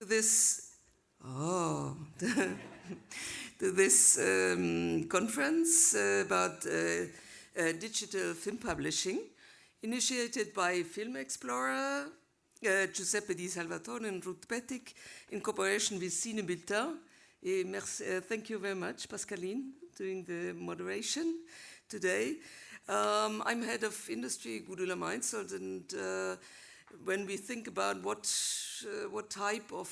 This oh to this conference about digital film publishing, initiated by Film Explorer, Giuseppe di Salvatore and Ruth Pettig, in cooperation with Cine Bulletin. Thank you very much, Pascaline, doing the moderation today. I'm head of industry, Gudula Meinzold, and when we think about what type of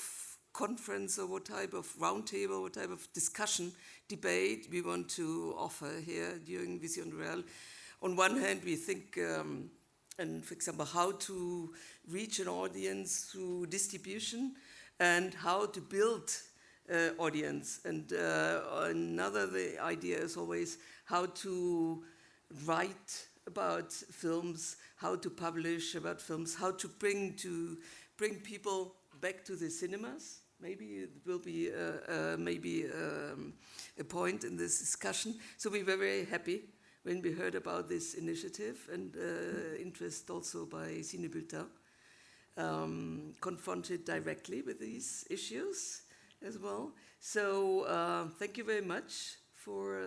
conference or what type of roundtable, what type of discussion, debate we want to offer here during Vision Réel. On one hand, we think, and for example, how to reach an audience through distribution and how to build audience. And the idea is always how to write about films, how to publish about films, how to bring people back to the cinemas. Maybe it will be a point in this discussion. So we were very happy when we heard about this initiative and interest also by Cine Bulletin, confronted directly with these issues as well. So thank you very much for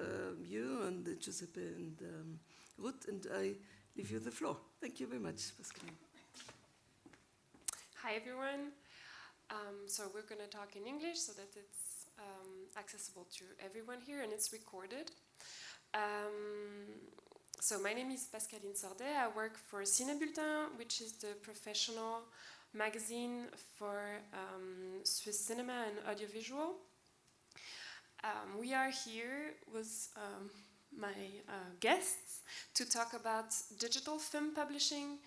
you and Giuseppe and Ruth, and I leave you the floor. Thank you very much, Pascaline. Hi, everyone. So we're going to talk in English so that it's accessible to everyone here and it's recorded. So my name is Pascaline Sordet. I work for Cine Bulletin, which is the professional magazine for Swiss cinema and audiovisual. We are here with my guests to talk about digital film publishing,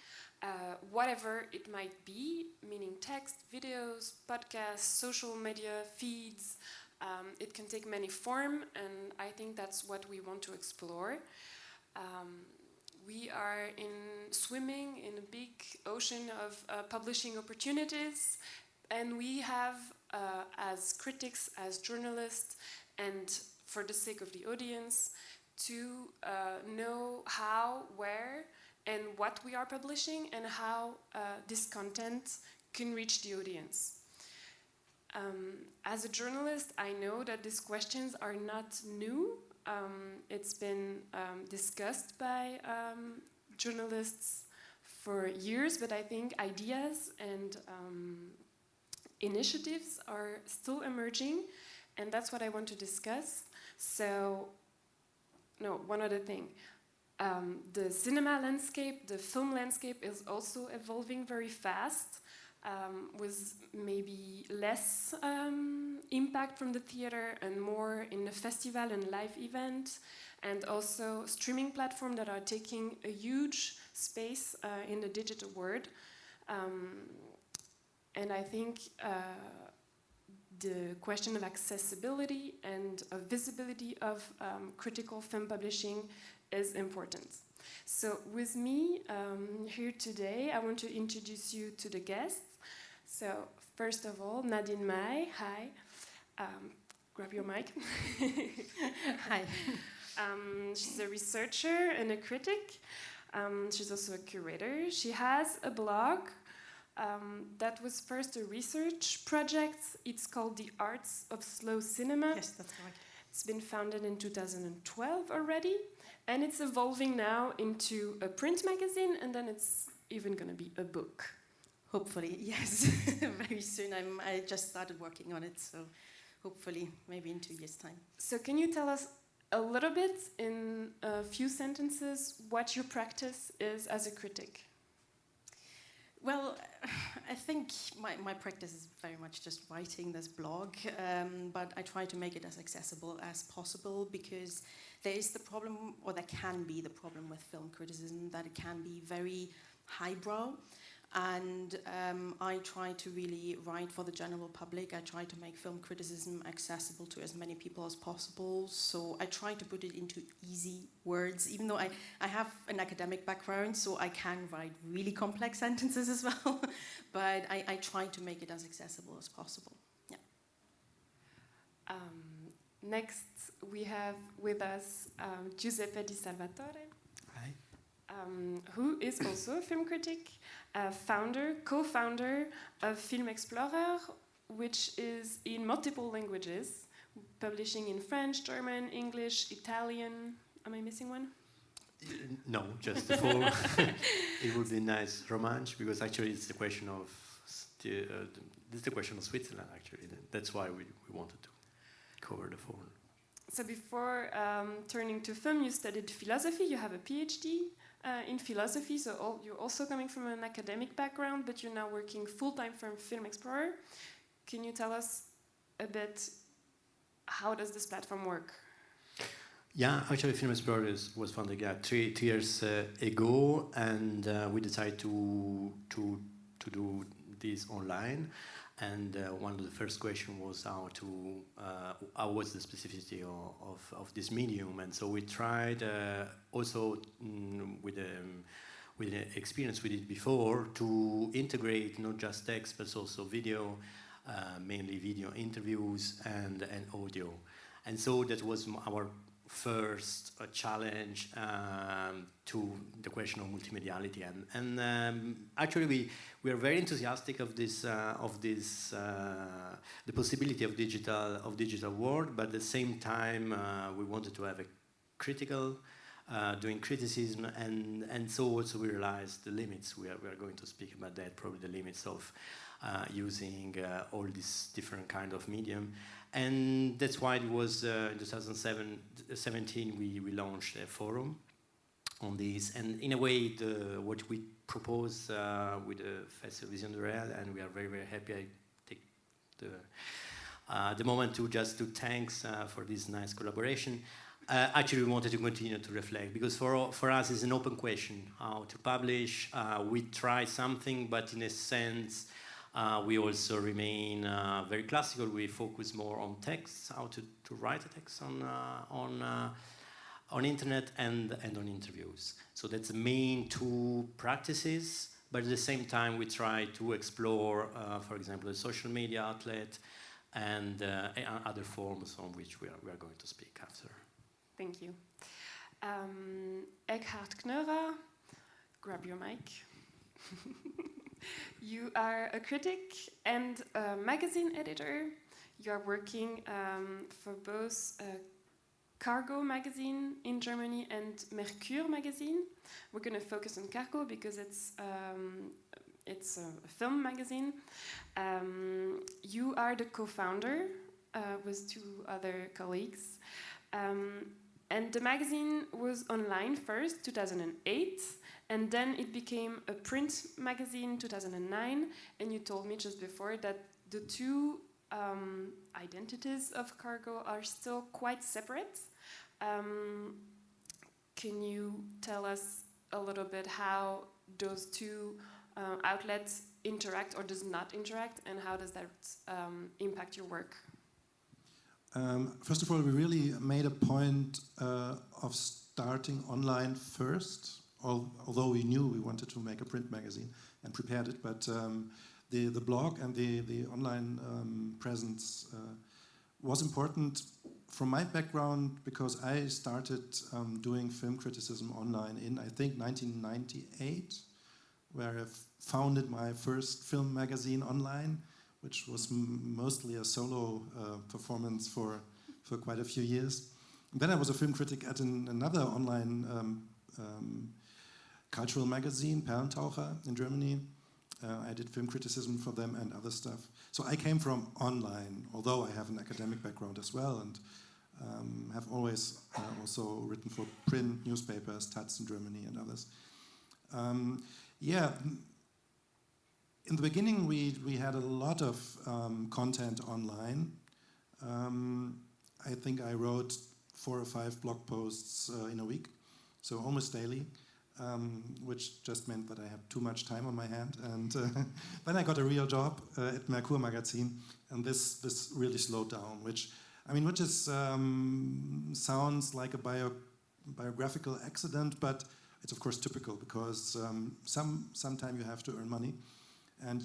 whatever it might be, meaning text, videos, podcasts, social media, feeds. It can take many forms, and I think that's what we want to explore. We are swimming in a big ocean of publishing opportunities, and we have, as critics, as journalists, and for the sake of the audience, to know how, where, and what we are publishing, and how this content can reach the audience. As a journalist, I know that these questions are not new. It's been discussed by journalists for years, but I think ideas and initiatives are still emerging, and that's what I want to discuss. So, no, one other thing. The cinema landscape, the film landscape is also evolving very fast, with maybe less impact from the theater and more in the festival and live event, and also streaming platforms that are taking a huge space in the digital world. And I think the question of accessibility and of visibility of critical film publishing is important. So with me here today, I want to introduce you to the guests. So first of all, Nadine Mai, hi. Grab your mic. Hi. She's a researcher and a critic. She's also a curator. She has a blog that was first a research project. It's called The Arts of Slow Cinema. Yes, that's correct. It's been founded in 2012 already, and it's evolving now into a print magazine, and then it's even going to be a book. Hopefully, yes. Very soon. I just started working on it, so hopefully maybe in 2 years' time. So can you tell us a little bit, in a few sentences, what your practice is as a critic? Well, I think my practice is very much just writing this blog, but I try to make it as accessible as possible, because there is the problem, or there can be the problem with film criticism, that it can be very highbrow. And I try to really write for the general public. I try to make film criticism accessible to as many people as possible. So I try to put it into easy words, even though I have an academic background, so I can write really complex sentences as well. But I try to make it as accessible as possible. Yeah. Next, we have with us Giuseppe di Salvatore. Hi. Who is also a film critic, co-founder of Film Explorer, which is in multiple languages, publishing in French, German, English, Italian. Am I missing one? No, just the four. It would be nice Romansh, because actually it's the question of this is the question of Switzerland. Actually, that's why we wanted to cover the four. So before turning to film, you studied philosophy. You have a PhD in philosophy. So you're also coming from an academic background, but you're now working full-time for Film Explorer. Can you tell us a bit, how does this platform work? Yeah, actually, Film Explorer was founded 3 years ago, and we decided to do this online. And one of the first questions was how was the specificity of this medium, and so we tried also with the experience we did before to integrate not just text but also video, mainly video interviews and audio, and so that was our first challenge to the question of multimediality, and actually we are very enthusiastic of this the possibility of digital world, but at the same time we wanted to have a critical doing criticism, and so also we realized the limits. We are going to speak about that, probably the limits of using all these different kind of medium. And that's why it was in 2017 we launched a forum on this. And in a way, what we propose with the Festival Vision de Réel, and we are very, very happy. I take the moment to thanks for this nice collaboration. Actually, we wanted to continue to reflect, because for us it's an open question how to publish. We try something, but in a sense, we also remain very classical. We focus more on text, how to write a text on internet and on interviews. So that's the main two practices. But at the same time, we try to explore, for example, the social media outlet and other forms on which we are going to speak after. Thank you. Ekkehard Knörer, grab your mic. You are a critic and a magazine editor. You are working for both Cargo magazine in Germany and Mercure magazine. We're going to focus on Cargo because it's a film magazine. You are the co-founder with 2 other colleagues. And the magazine was online first, 2008, and then it became a print magazine, 2009. And you told me just before that the 2 identities of Cargo are still quite separate. Can you tell us a little bit how those 2 outlets interact or does not interact, and how does that impact your work? First of all, we really made a point of starting online first, although we knew we wanted to make a print magazine and prepared it, but the blog and the online presence was important from my background, because I started doing film criticism online in, I think, 1998, where I founded my first film magazine online, which was mostly a solo performance for quite a few years. And then I was a film critic at another online cultural magazine, Perlentaucher, in Germany. I did film criticism for them and other stuff. So I came from online, although I have an academic background as well, and have always also written for print newspapers, Taz in Germany and others. In the beginning, we had a lot of content online. I think I wrote 4 or 5 blog posts in a week, so almost daily, which just meant that I had too much time on my hand. And then I got a real job at Mercure magazine, and this really slowed down, which is sounds like a biographical accident, but it's of course typical, because sometime you have to earn money. And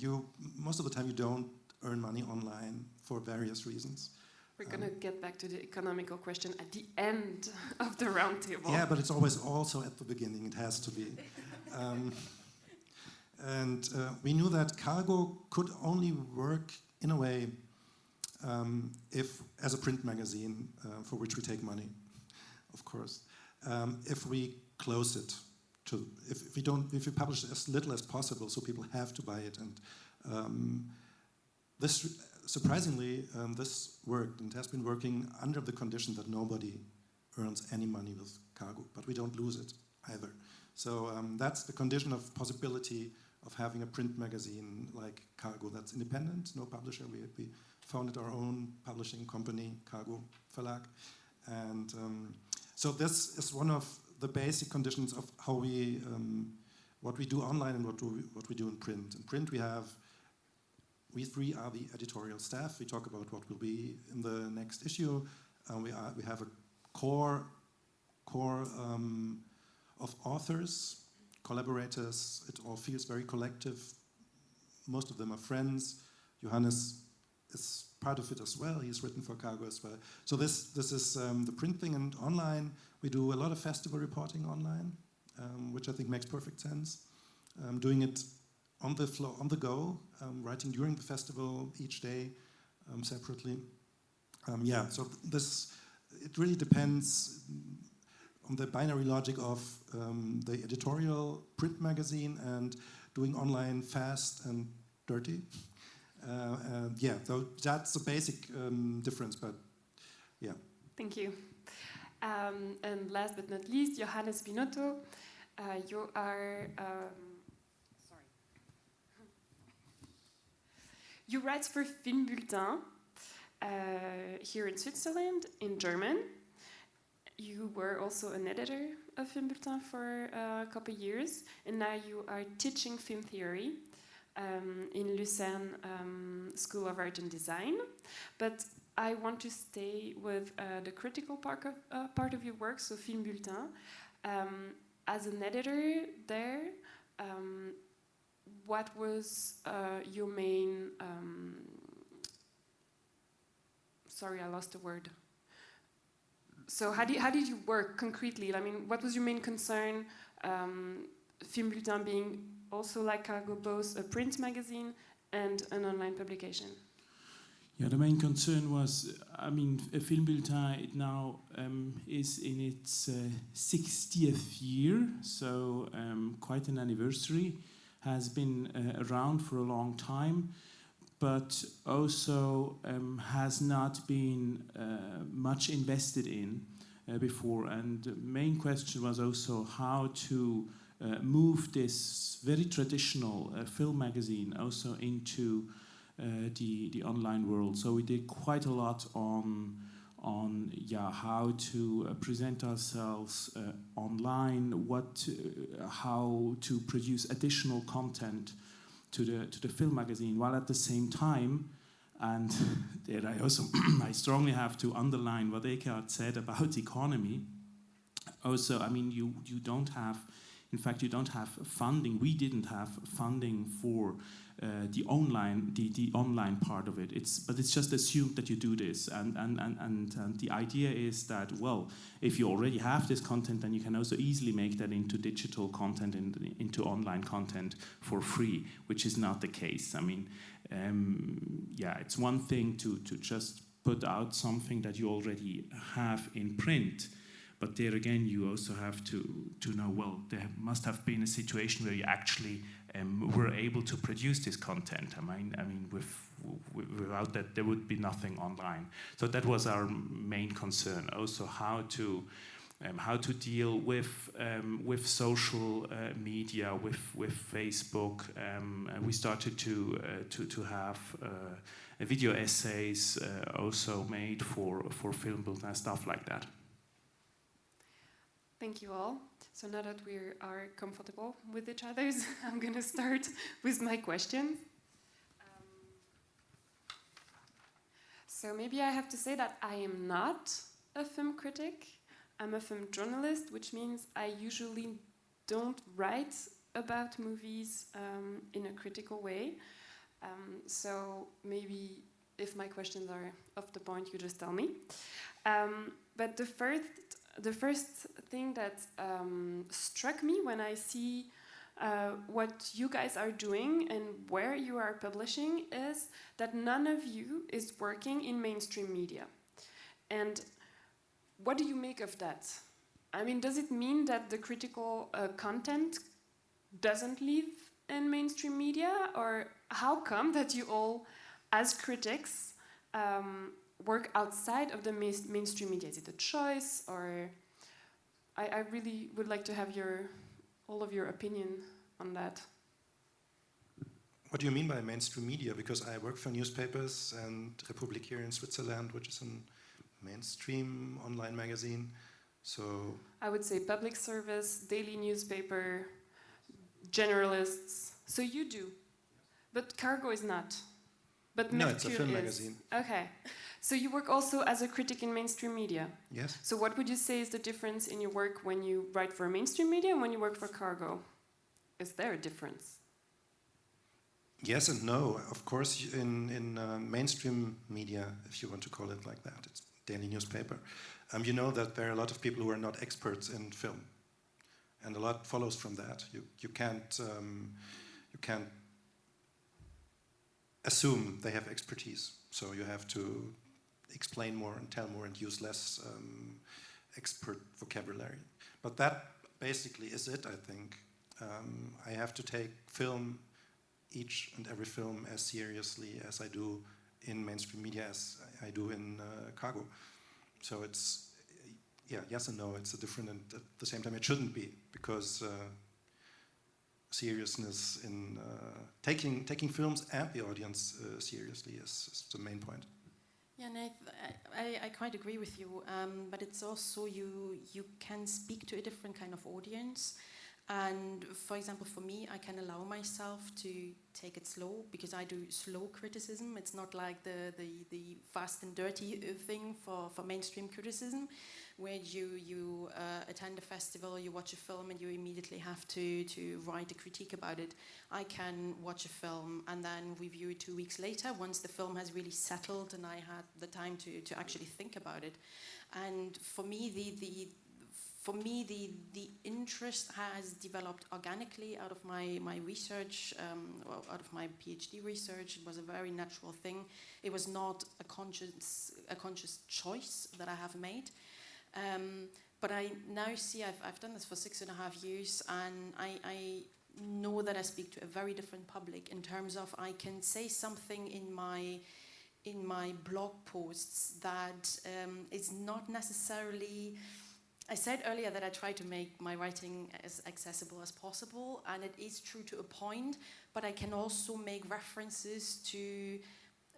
most of the time you don't earn money online for various reasons. We're going to get back to the economical question at the end of the round table. Yeah, but it's always also at the beginning. It has to be. And we knew that cargo could only work in a way if, as a print magazine, for which we take money, of course, if we close it to, if we publish as little as possible, so people have to buy it. And this, surprisingly, this worked and has been working under the condition that nobody earns any money with cargo, but we don't lose it either. So that's the condition of possibility of having a print magazine like Cargo that's independent, no publisher. We founded our own publishing company, Cargo Verlag. And so this is one of the basic conditions of how we, what we do online and what we do in print. In print we three are the editorial staff. We talk about what will be in the next issue. We have a core of authors, collaborators. It all feels very collective. Most of them are friends. Johannes is part of it as well. He's written for Cargo as well. So this is the print thing. And online, we do a lot of festival reporting online, which I think makes perfect sense. Doing it on the floor, on the go, writing during the festival each day separately. So it really depends on the binary logic of the editorial print magazine and doing online fast and dirty. So that's the basic difference, but yeah. Thank you. And last but not least, Johannes Binotto, you are... You write for Film Bulletin here in Switzerland, in German. You were also an editor of Film Bulletin for a couple of years, and now you are teaching film theory in Lucerne School of Art and Design. But I want to stay with the critical part of your work, so Film Bulletin. As an editor there, what was your main... sorry, I lost the word. So how did you work concretely? I mean, what was your main concern? Film Bulletin being also like Cargo, both a print magazine and an online publication. Yeah, the main concern was, I mean, Film Bulletin it now is in its 60th year, so quite an anniversary. Has been around for a long time, but also has not been much invested in before. And the main question was also how to move this very traditional film magazine also into the online world. So we did quite a lot on how to present ourselves online, how to produce additional content to the film magazine, while at the same time, and there I strongly have to underline what Ekkehard said about economy. Also, I mean, you don't have funding. We didn't have funding for the online part of it. But it's just assumed that you do this, and the idea is that, well, if you already have this content, then you can also easily make that into digital content and into online content for free, which is not the case. I mean, it's one thing to just put out something that you already have in print. But there again, you also have to know, well, there must have been a situation where you actually were able to produce this content. I mean, without that, there would be nothing online. So that was our main concern. Also, how to deal with social media, with Facebook. We started to have video essays also made for Film Bulletin and stuff like that. Thank you all. So now that we are comfortable with each other, I'm going to start with my questions. So maybe I have to say that I am not a film critic. I'm a film journalist, which means I usually don't write about movies in a critical way. So maybe if my questions are off the point, you just tell me. But the first thing that struck me when I see what you guys are doing and where you are publishing is that none of you is working in mainstream media. And what do you make of that? I mean, does it mean that the critical content doesn't live in mainstream media? Or how come that you all, as critics, work outside of the mainstream media? Is it a choice? Or I really would like to have all of your opinion on that. What do you mean by mainstream media? Because I work for newspapers, and Republik here in Switzerland, which is a mainstream online magazine. So I would say public service, daily newspaper, generalists. So you do, but Cargo is not. But no, it's a film is. magazine. Okay, so you work also as a critic in mainstream media. Yes. So what would you say is the difference in your work when you write for mainstream media and when you work for Cargo? Is there a difference? Yes and no. Of course, in mainstream media, if you want to call it like that, it's daily newspaper. You know that there are a lot of people who are not experts in film, and a lot follows from that. You can't assume they have expertise, so you have to explain more and tell more and use less expert vocabulary. But that basically is it, I think. I have to take film, each and every film, as seriously as I do in mainstream media, as I do in Cargo. So it's, yes and no, it's a different, and at the same time it shouldn't be, because seriousness in taking films and the audience seriously is the main point. Yeah, and I quite agree with you, but it's also you can speak to a different kind of audience. And for example, for me, I can allow myself to take it slow because I do slow criticism. It's not like the fast and dirty thing for mainstream criticism, where you attend a festival, you watch a film, and you immediately have to write a critique about it. I can watch a film and then review it 2 weeks later once the film has really settled and I had the time to actually think about it. And for me, the interest has developed organically out of my research, out of my PhD research. It was a very natural thing. It was not a conscious choice that I have made. But I now see I've done this for 6.5 years, and I know that I speak to a very different public in terms of I can say something in my blog posts that is not necessarily. I said earlier that I try to make my writing as accessible as possible, and it is true to a point, but I can also make references to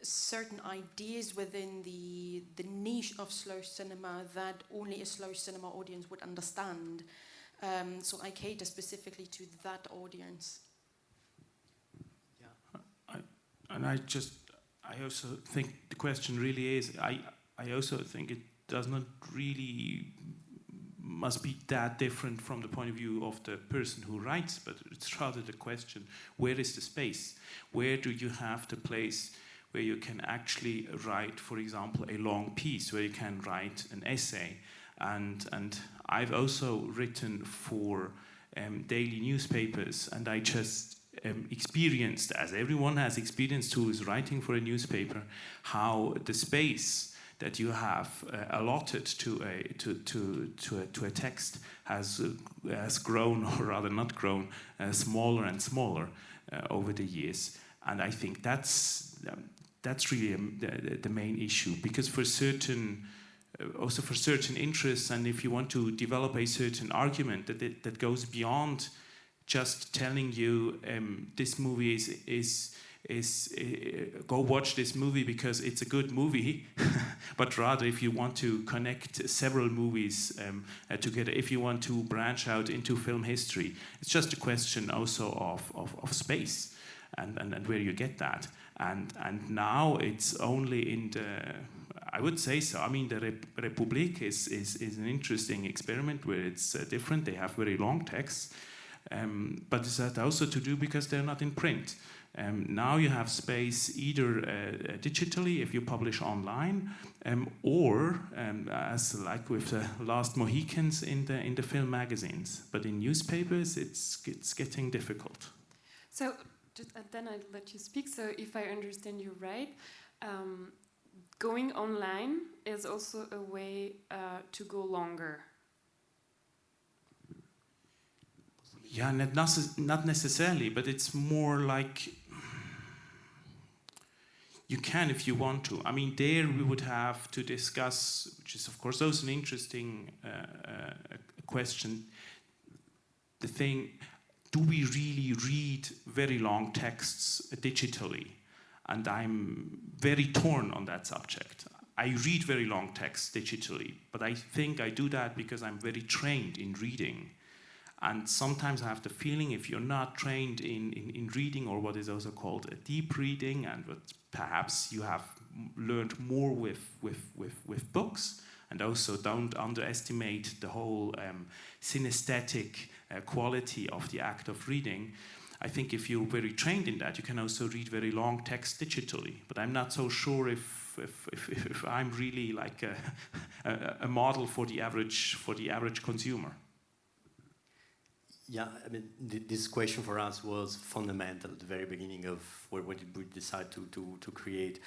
certain ideas within the niche of slow cinema that only a slow cinema audience would understand. So I cater specifically to that audience. Yeah, I also think the question really is, I also think it does not really must be that different from the point of view of the person who writes, but it's rather the question, where is the space? Where do you have the place where you can actually write, for example, a long piece, where you can write an essay? And I've also written for daily newspapers, and I just experienced, as everyone has experienced who is writing for a newspaper, how the space that you have allotted to a text has grown, or rather not grown, smaller and smaller over the years. And I think that's really the main issue, because for certain interests, and if you want to develop a certain argument that goes beyond just telling you this movie is go watch this movie because it's a good movie, but rather if you want to connect several movies together, if you want to branch out into film history, it's just a question also of space and where you get that. And now it's only in the, I would say so. I mean, the Republik is an interesting experiment where it's different. They have very long texts, but it's also to do because they're not in print. Now you have space either digitally if you publish online, or as like with the last Mohicans in the film magazines. But in newspapers, it's getting difficult. So then I'll let you speak. So if I understand you right, going online is also a way to go longer. Yeah, not necessarily, but it's more like you can if you want to. I mean, there we would have to discuss, which is of course also an interesting question, the thing, do we really read very long texts digitally? And I'm very torn on that subject. I read very long texts digitally, but I think I do that because I'm very trained in reading. And sometimes I have the feeling if you're not trained in reading, or what is also called a deep reading, and what perhaps you have learned more with books, and also don't underestimate the whole synesthetic quality of the act of reading. I think if you're very trained in that, you can also read very long text digitally. But I'm not so sure if I'm really like a model for the average consumer. Yeah, I mean, this question for us was fundamental at the very beginning of when we decided to create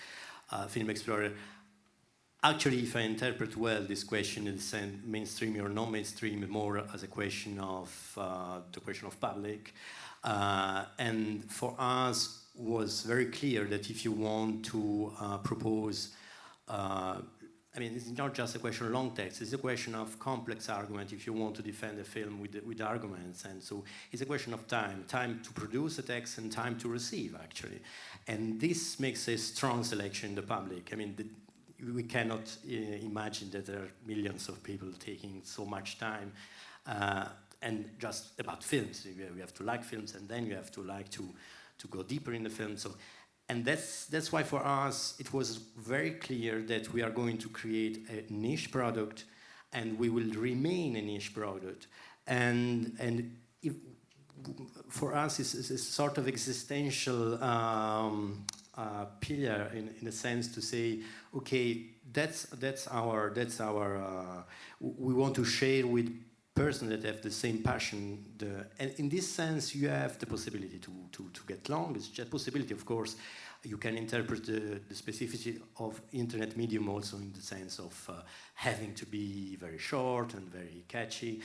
Film Explorer. Actually, if I interpret well this question in the sense mainstream or non-mainstream, more as a question of the question of public, and for us was very clear that if you want to propose. I mean, it's not just a question of long text, it's a question of complex argument if you want to defend a film with arguments. And so it's a question of time to produce a text and time to receive, actually. And this makes a strong selection in the public. I mean, we cannot imagine that there are millions of people taking so much time and just about films. We have to like films, and then you have to like to go deeper in the film. So. And that's why for us it was very clear that we are going to create a niche product, and we will remain a niche product. And if, for us it's a sort of existential pillar in a sense to say, okay, that's our we want to share with persons that have the same passion. And in this sense, you have the possibility to get long. It's just a possibility, of course. You can interpret the specificity of internet medium also in the sense of having to be very short and very catchy.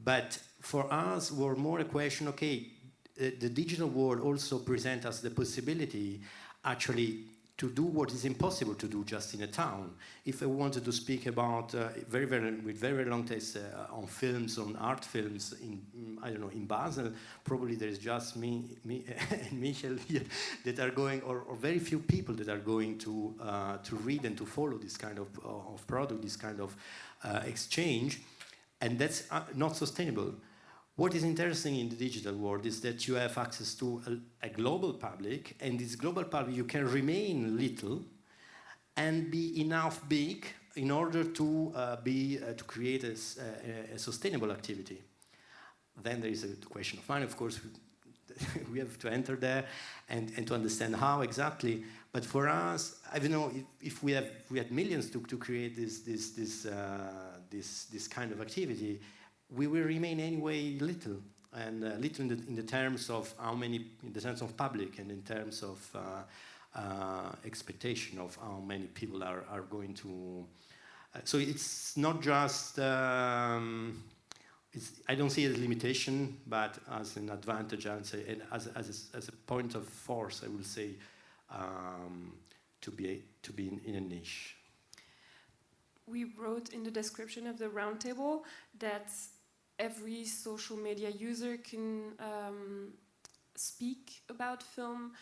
But for us, we're more a question, okay, the digital world also presents us the possibility actually to do what is impossible to do just in a town. If I wanted to speak about with very long tests on films, on art films in Basel, probably there is just me and Michel here that are going, or very few people that are going to read and to follow this kind of product, this kind of exchange, and that's not sustainable. What is interesting in the digital world is that you have access to a global public, and this global public you can remain little and be enough big in order to create a sustainable activity. Then there is the question of money, of course. We have to enter there and to understand how exactly. But for us, I don't know if we had millions to create this kind of activity. We will remain anyway little, and little in the terms of how many, in the sense of public, and in terms of expectation of how many people are going to. So it's not just. I don't see it as a limitation, but as an advantage, and as a point of force, I will say, to be in a niche. We wrote in the description of the roundtable that every social media user can speak about film,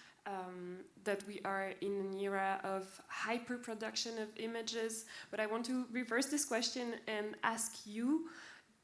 that we are in an era of hyper-production of images. But I want to reverse this question and ask you,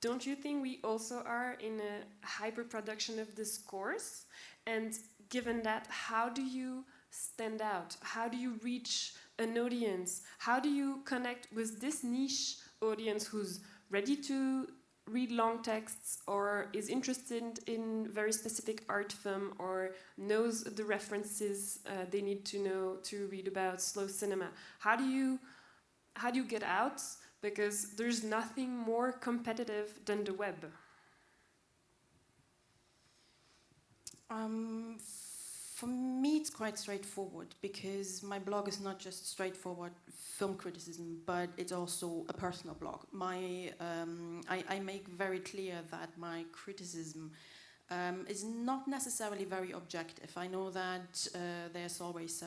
don't you think we also are in a hyper-production of discourse? And given that, how do you stand out? How do you reach an audience? How do you connect with this niche audience who's ready to read long texts or is interested in very specific art film or knows the references they need to know to read about slow cinema. How do you get out? Because there's nothing more competitive than the web. For me, it's quite straightforward because my blog is not just straightforward film criticism, but it's also a personal blog. I make very clear that my criticism is not necessarily very objective. I know that there's always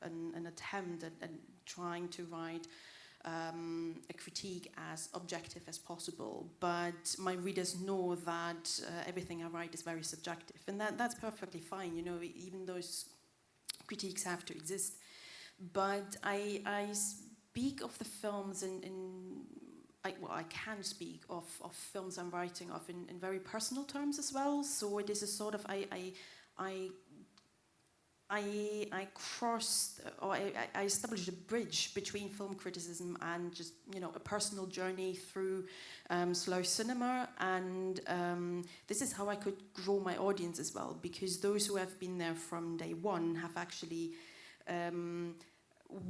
an attempt at trying to write a critique as objective as possible, but my readers know that everything I write is very subjective, and that's perfectly fine. You know, even those critiques have to exist. But I speak of the films I can speak of films I'm writing of in very personal terms as well. So it is a sort of I crossed, or I established a bridge between film criticism and just, you know, a personal journey through slow cinema, and this is how I could grow my audience as well, because those who have been there from day one have actually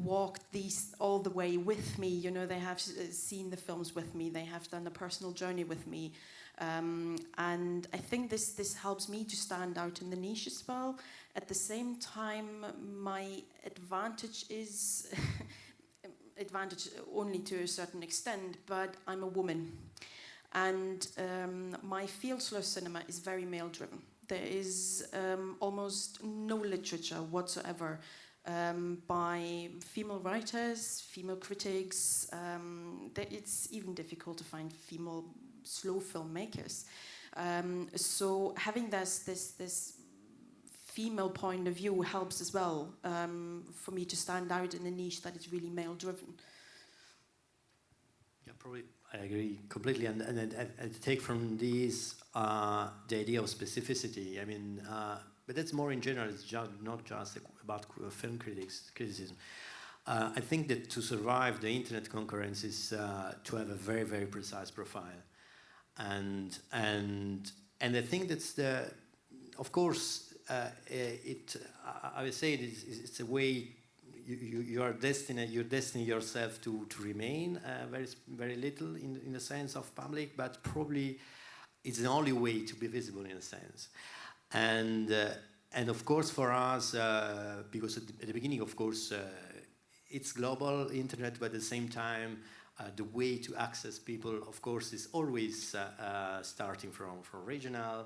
walked these all the way with me. You know, they have seen the films with me, they have done a personal journey with me, and I think this helps me to stand out in the niche as well. At the same time, my advantage is advantage only to a certain extent, but I'm a woman, and my field, slow cinema, is very male-driven. There is almost no literature whatsoever by female writers, female critics. It's even difficult to find female slow filmmakers. So having this female point of view helps as well for me to stand out in a niche that is really male-driven. Yeah, probably I agree completely, and I take from these the idea of specificity. I mean, but that's more in general. It's not just about film criticism. I think that to survive the internet concurrence is to have a very, very precise profile, and I think that's the, of course. I would say it's a way you're destining yourself to remain very little in the sense of public, but probably it's the only way to be visible in a sense. And of course for us, because at the beginning, of course, it's global internet, but at the same time, the way to access people, of course, is always starting from regional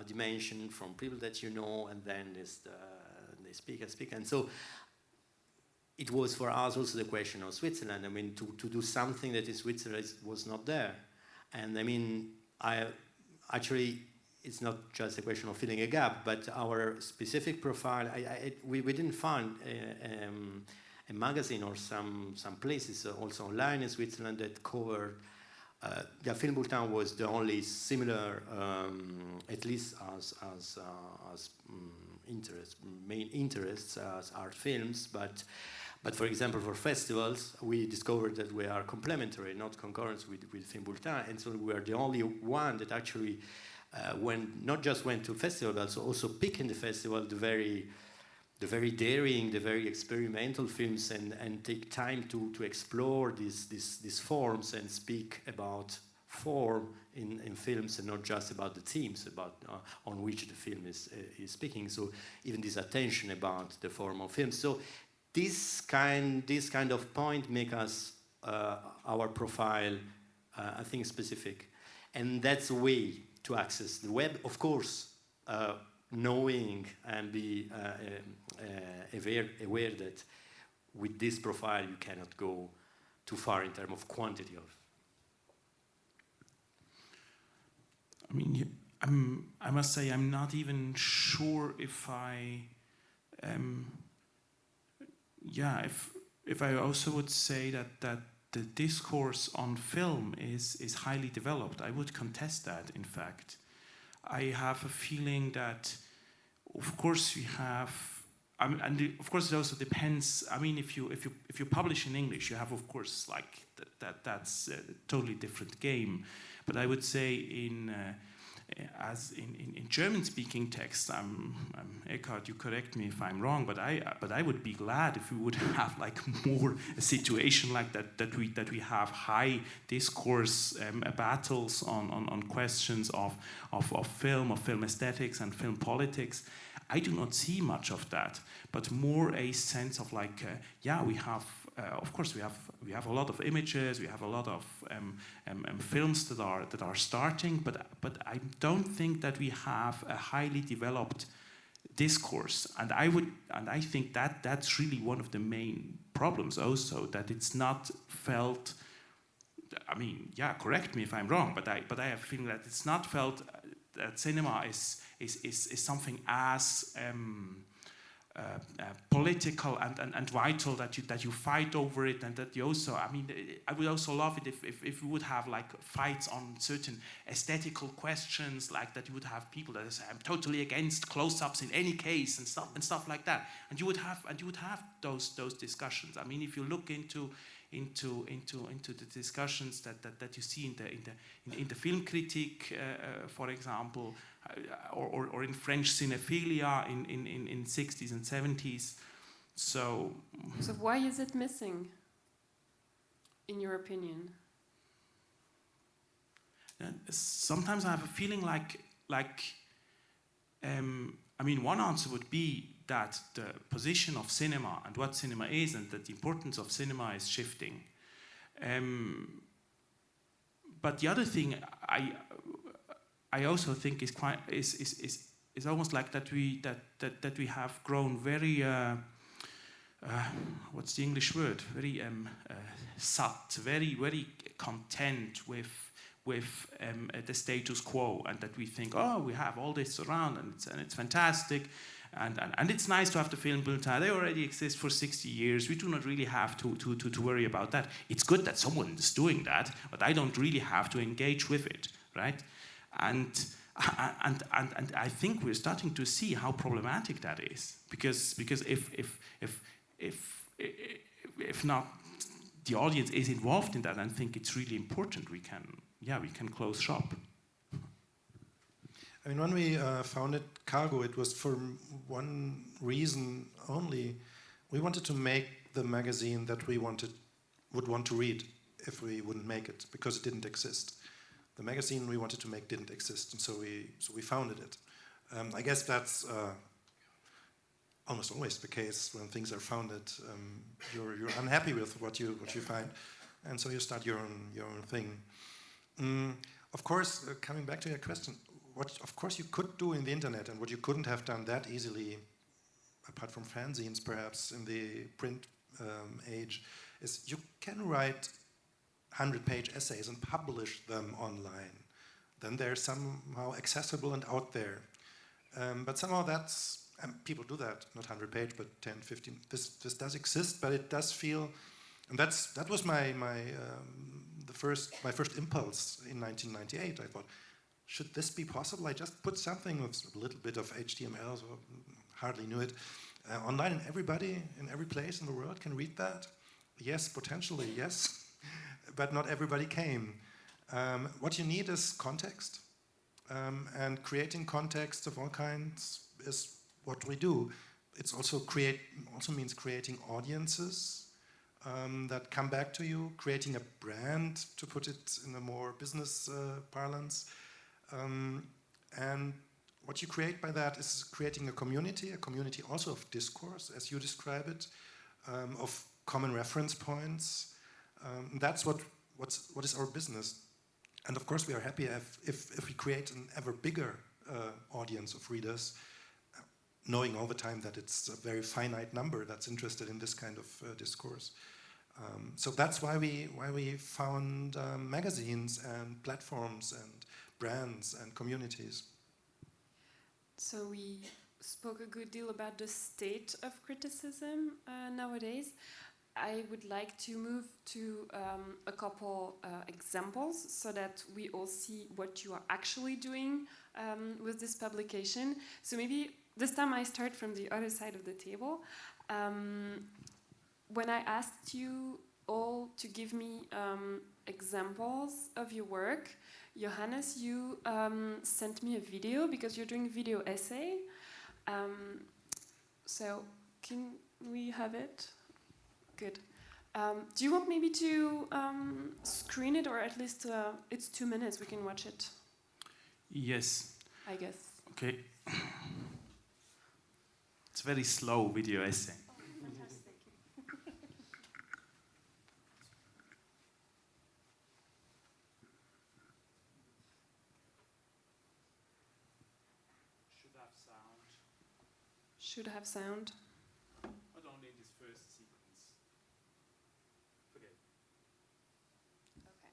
dimension, from people that you know, and then they speak. And so it was for us also the question of Switzerland. I mean, to do something that in Switzerland was not there. And I mean, actually, it's not just a question of filling a gap, but our specific profile, we didn't find a magazine or some places also online in Switzerland that covered. The Film Bulletin was the only similar, at least as main interests as art films. But for example, for festivals, we discovered that we are complementary, not concurrent with Film Bulletin, and so we are the only one that actually not just went to festival, but also pick in the festival the very daring, the very experimental films, and take time to explore these forms and speak about form in films and not just about the themes on which the film is speaking. So even this attention about the form of films. So this kind of point make us our profile, I think, specific, and that's a way to access the web. Of course. Knowing and be aware that with this profile you cannot go too far in terms of quantity of. I mean, I must say I'm not even sure if if I also would say that the discourse on film is highly developed. I would contest that, in fact. I have a feeling that, of course, we have of course, it also depends. I mean, if you publish in English, you have, of course, like that's a totally different game. But I would say in German-speaking texts, Ekkehard, you correct me if I'm wrong, but I would be glad if we would have like more a situation like that we have high discourse battles on questions of film aesthetics and film politics. I do not see much of that, but more a sense of like, we have, of course, we have a lot of images, we have a lot of films that are starting, but I don't think that we have a highly developed discourse, and I think that that's really one of the main problems also, that it's not felt. I mean, correct me if I'm wrong, but I have a feeling that it's not felt that cinema is something as political and vital that you fight over it, and that you also, I mean, I would also love it if we would have like fights on certain aesthetical questions, like that you would have people that say, I'm totally against close-ups in any case and stuff like that, and you would have those discussions. I mean, if you look into the discussions that you see in the film critique, for example, or in French cinephilia in 60s and 70s. So why is it missing, in your opinion? Sometimes I have a feeling like I mean, one answer would be that the position of cinema and what cinema is, and that the importance of cinema is shifting. But the other thing I also think is quite is almost like that we have grown very what's the English word? Very sat, very content with the status quo, and that we think, oh, we have all this around, and it's fantastic. And it's nice to have the film bulletin. They already exist for 60 years. We do not really have to worry about that. It's good that someone is doing that, but I don't really have to engage with it, right? And I think we're starting to see how problematic that is, because if not the audience is involved in that and think it's really important, we can close shop. I mean, when we founded Cargo, it was for one reason only. We wanted to make the magazine that we would want to read if we wouldn't make it, because it didn't exist. The magazine we wanted to make didn't exist, and so we founded it. I guess that's almost always the case when things are founded. You're unhappy with what you find, and so you start your own thing. Of course, coming back to your question, what of course you could do in the internet, and what you couldn't have done that easily, apart from fanzines perhaps in the print age, is you can write 100-page essays and publish them online. Then they're somehow accessible and out there. But somehow that's, people do that, not 100-page, but 10, 15. This does exist, but it does feel, and that was my first impulse in 1998. I thought, should this be possible? I just put something with a little bit of HTML, so hardly knew it, online, and everybody in every place in the world can read that? Yes, potentially, yes, but not everybody came. What you need is context, and creating context of all kinds is what we do. It's also means creating audiences that come back to you, creating a brand, to put it in a more business parlance. And what you create by that is creating a community also of discourse, as you describe it, of common reference points. That's what is our business. And of course we are happy if we create an ever bigger audience of readers, knowing all the time that it's a very finite number that's interested in this kind of discourse. So that's why we found magazines and platforms and brands and communities. So we spoke a good deal about the state of criticism nowadays. I would like to move to a couple examples so that we all see what you are actually doing with this publication. So maybe this time I start from the other side of the table. When I asked you all to give me examples of your work, Johannes, you sent me a video because you're doing video essay. So can we have it? Good. Do you want maybe to screen it, or at least it's 2 minutes, we can watch it? Yes. I guess. Okay. It's a very slow video essay. Oh, fantastic. Should have sound. Not only in this first sequence. Forget. Okay.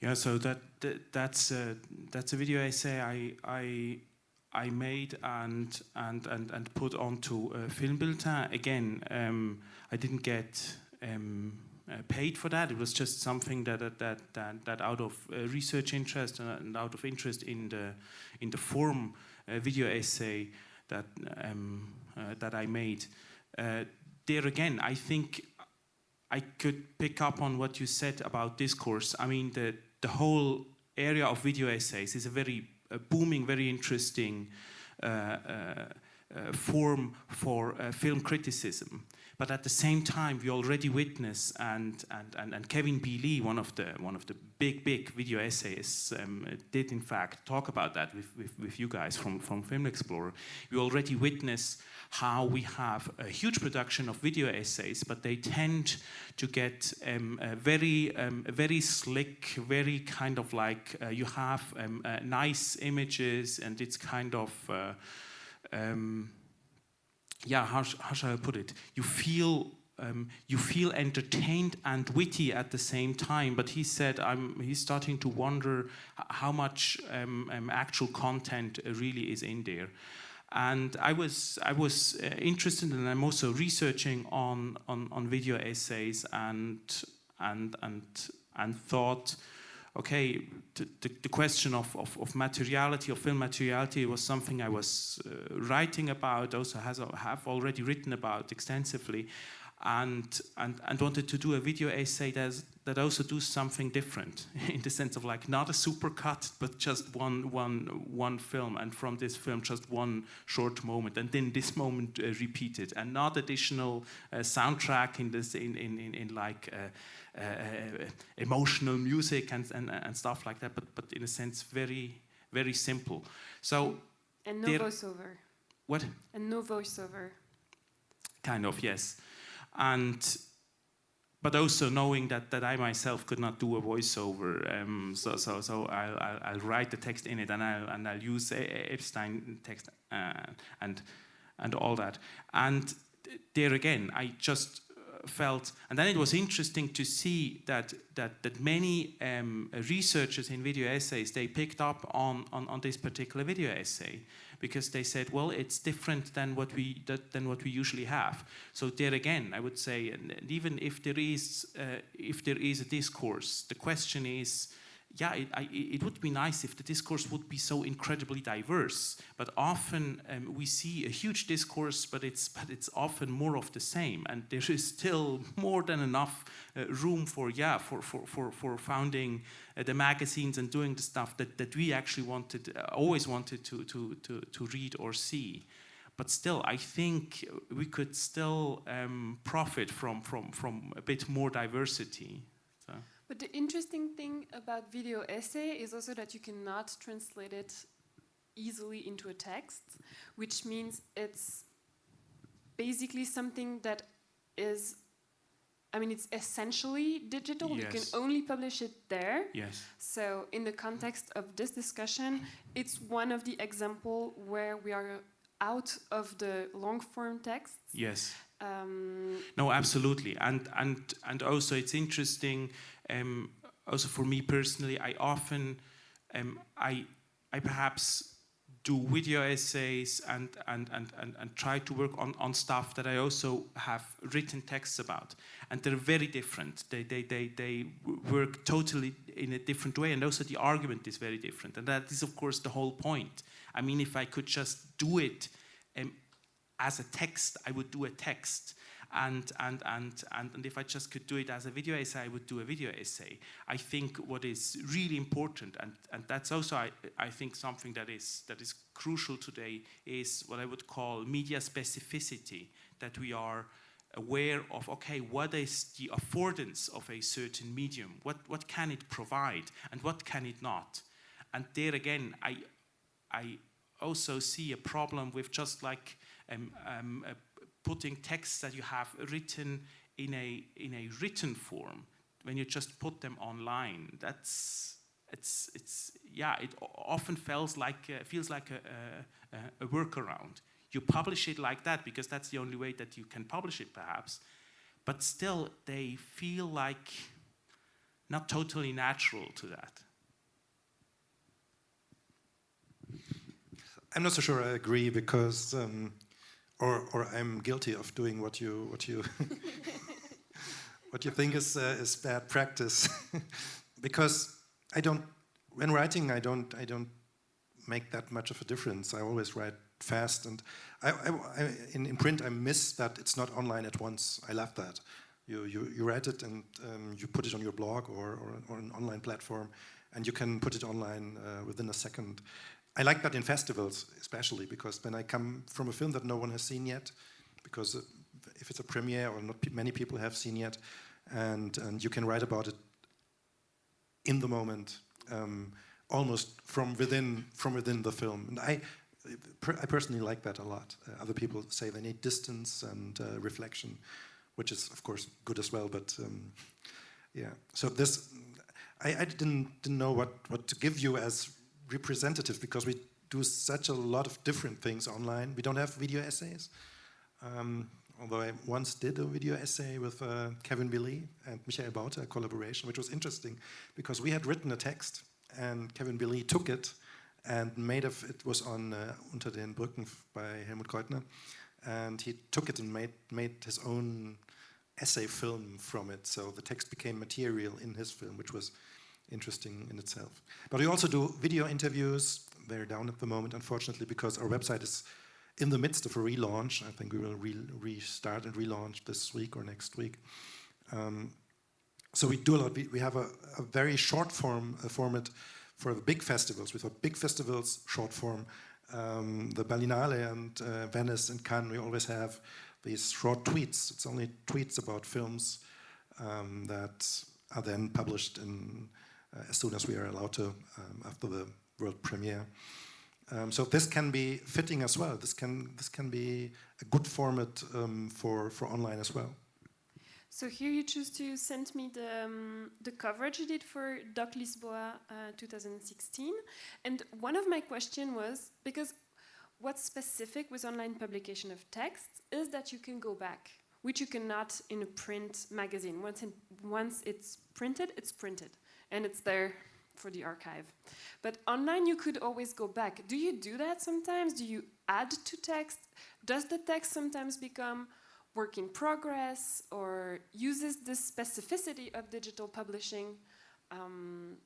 Yeah, so that's a video essay I made and put onto Film Bulletin. Again, I didn't get paid for that. It was just something that out of research interest and out of interest in the form video essay that I made. There again, I think I could pick up on what you said about discourse. I mean, the whole area of video essays is a very booming, very interesting form for film criticism. But at the same time, we already witness, and Kevin B. Lee, one of the big video essayists, did in fact talk about that with you guys from Film Explorer. We already witness how we have a huge production of video essays, but they tend to get very slick, very kind of like you have nice images, and it's kind of yeah, how shall I put it? You feel entertained and witty at the same time. But he said he's starting to wonder how much actual content really is in there. And I was interested, and I'm also researching on video essays and thought, okay, the question of materiality, of film materiality, was something I was writing about, also have already written about extensively, and wanted to do a video essay that also do something different, in the sense of like not a supercut, but just one film, and from this film just one short moment, and then this moment repeated, and not additional soundtrack in like emotional music and stuff like that, but in a sense very, very simple. So and no voiceover. What? And no voiceover. Kind of, yes. And but also knowing that I myself could not do a voiceover, so I'll write the text in it, and I'll use Epstein text and all that. And there again, I just felt, and then it was interesting to see that many researchers in video essays, they picked up on this particular video essay, because they said, well, it's different than what we usually have. So there again, I would say, and even if there is a discourse, the question is, yeah, it would be nice if the discourse would be so incredibly diverse. But often we see a huge discourse, but it's often more of the same, and there is still more than enough room for founding the magazines and doing the stuff that we actually always wanted to read or see. But still, I think we could still profit from a bit more diversity. So. But the interesting thing about video essay is also that you cannot translate it easily into a text, which means it's basically something that is, I mean, it's essentially digital. Yes. You can only publish it there. Yes. So in the context of this discussion, it's one of the examples where we are out of the long form text. Yes. No, absolutely, and also it's interesting. Also for me personally, I often I perhaps do video essays and try to work on stuff that I also have written texts about, and they're very different. They work totally in a different way, and also the argument is very different, and that is of course the whole point. I mean, if I could just do it as a text, I would do a text. And if I just could do it as a video essay, I would do a video essay. I think what is really important, and that's also I think something that is crucial today, is what I would call media specificity. That we are aware of, okay, what is the affordance of a certain medium? What can it provide, and what can it not? And there again, I also see a problem with just like putting texts that you have written in a written form. When you just put them online, it often feels like a workaround. You publish it like that because that's the only way that you can publish it, perhaps. But still, they feel like not totally natural to that. I'm not so sure I agree, because, or I'm guilty of doing what you what you think is bad practice, because when writing I don't make that much of a difference. I always write fast, and in print I miss that it's not online at once. I love that. You write it and you put it on your blog or an online platform, and you can put it online within a second. I like that in festivals, especially, because when I come from a film that no one has seen yet, because if it's a premiere or not many people have seen yet, and you can write about it in the moment, almost from within the film. And I personally like that a lot. Other people say they need distance and reflection, which is of course good as well. But yeah, so this I didn't know what to give you as representative, because we do such a lot of different things online. We don't have video essays, although I once did a video essay with Kevin Billy and Michael Bauter, a collaboration, which was interesting because we had written a text and Kevin Billy took it and it was on Unter den Brücken by Helmut Keutner, and he took it and made his own essay film from it. So the text became material in his film, which was interesting in itself. But we also do video interviews. They're down at the moment, unfortunately, because our website is in the midst of a relaunch. I think we will restart and relaunch this week or next week. So we do a lot. We have a very short format for the big festivals. With our big festivals, short form, the Berlinale and Venice and Cannes, we always have these short tweets. It's only tweets about films that are then published as soon as we are allowed to, after the world premiere. So this can be fitting as well. This can be a good format for online as well. So here you choose to send me the coverage you did for Doc Lisboa 2016. And one of my questions was, because what's specific with online publication of text is that you can go back, which you cannot in a print magazine. Once it's printed, and it's there for the archive. But online you could always go back. Do you do that sometimes? Do you add to text? Does the text sometimes become work in progress, or uses the specificity of digital publishing on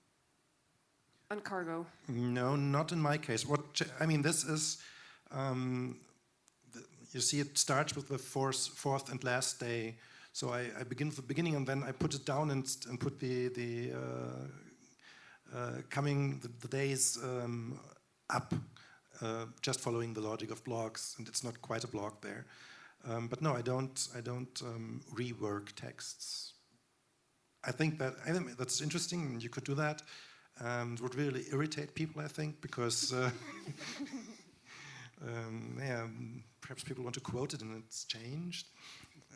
cargo? No, not in my case. This is, you see, it starts with the fourth and last day. So I begin with the beginning, and then I put it down and put the days up, just following the logic of blogs, and it's not quite a blog there. But no, I don't rework texts. I think that's interesting, and you could do that. It would really irritate people, I think, because perhaps people want to quote it and it's changed.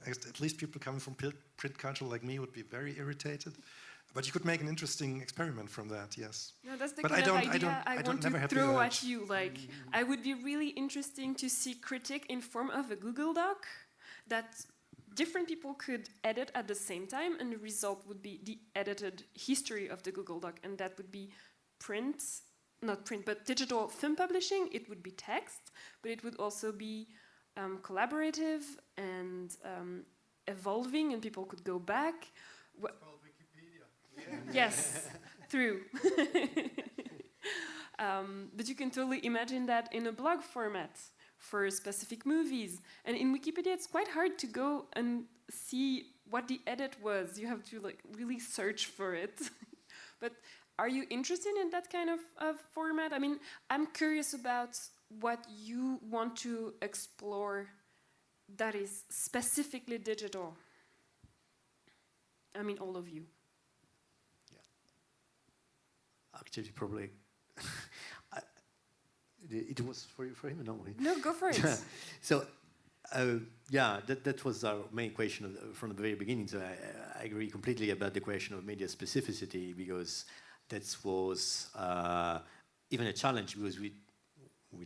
At least people coming from print culture like me would be very irritated. But you could make an interesting experiment from that, yes. No, that's the but kind of idea I want never to have throw at you. Like, I would be really interesting to see critique in form of a Google Doc that different people could edit at the same time, and the result would be the edited history of the Google Doc, and that would be not print, but digital film publishing. It would be text, but it would also be collaborative and evolving, and people could go back. It's called Wikipedia. Yeah. Yes, through. But you can totally imagine that in a blog format for specific movies. And in Wikipedia, it's quite hard to go and see what the edit was. You have to really search for it. But are you interested in that kind of format? I mean, I'm curious about what you want to explore that is specifically digital. I mean, all of you. Actually, probably it was for him, no? No, go for it. So, that was our main question from the very beginning. So I agree completely about the question of media specificity, because that was even a challenge, because we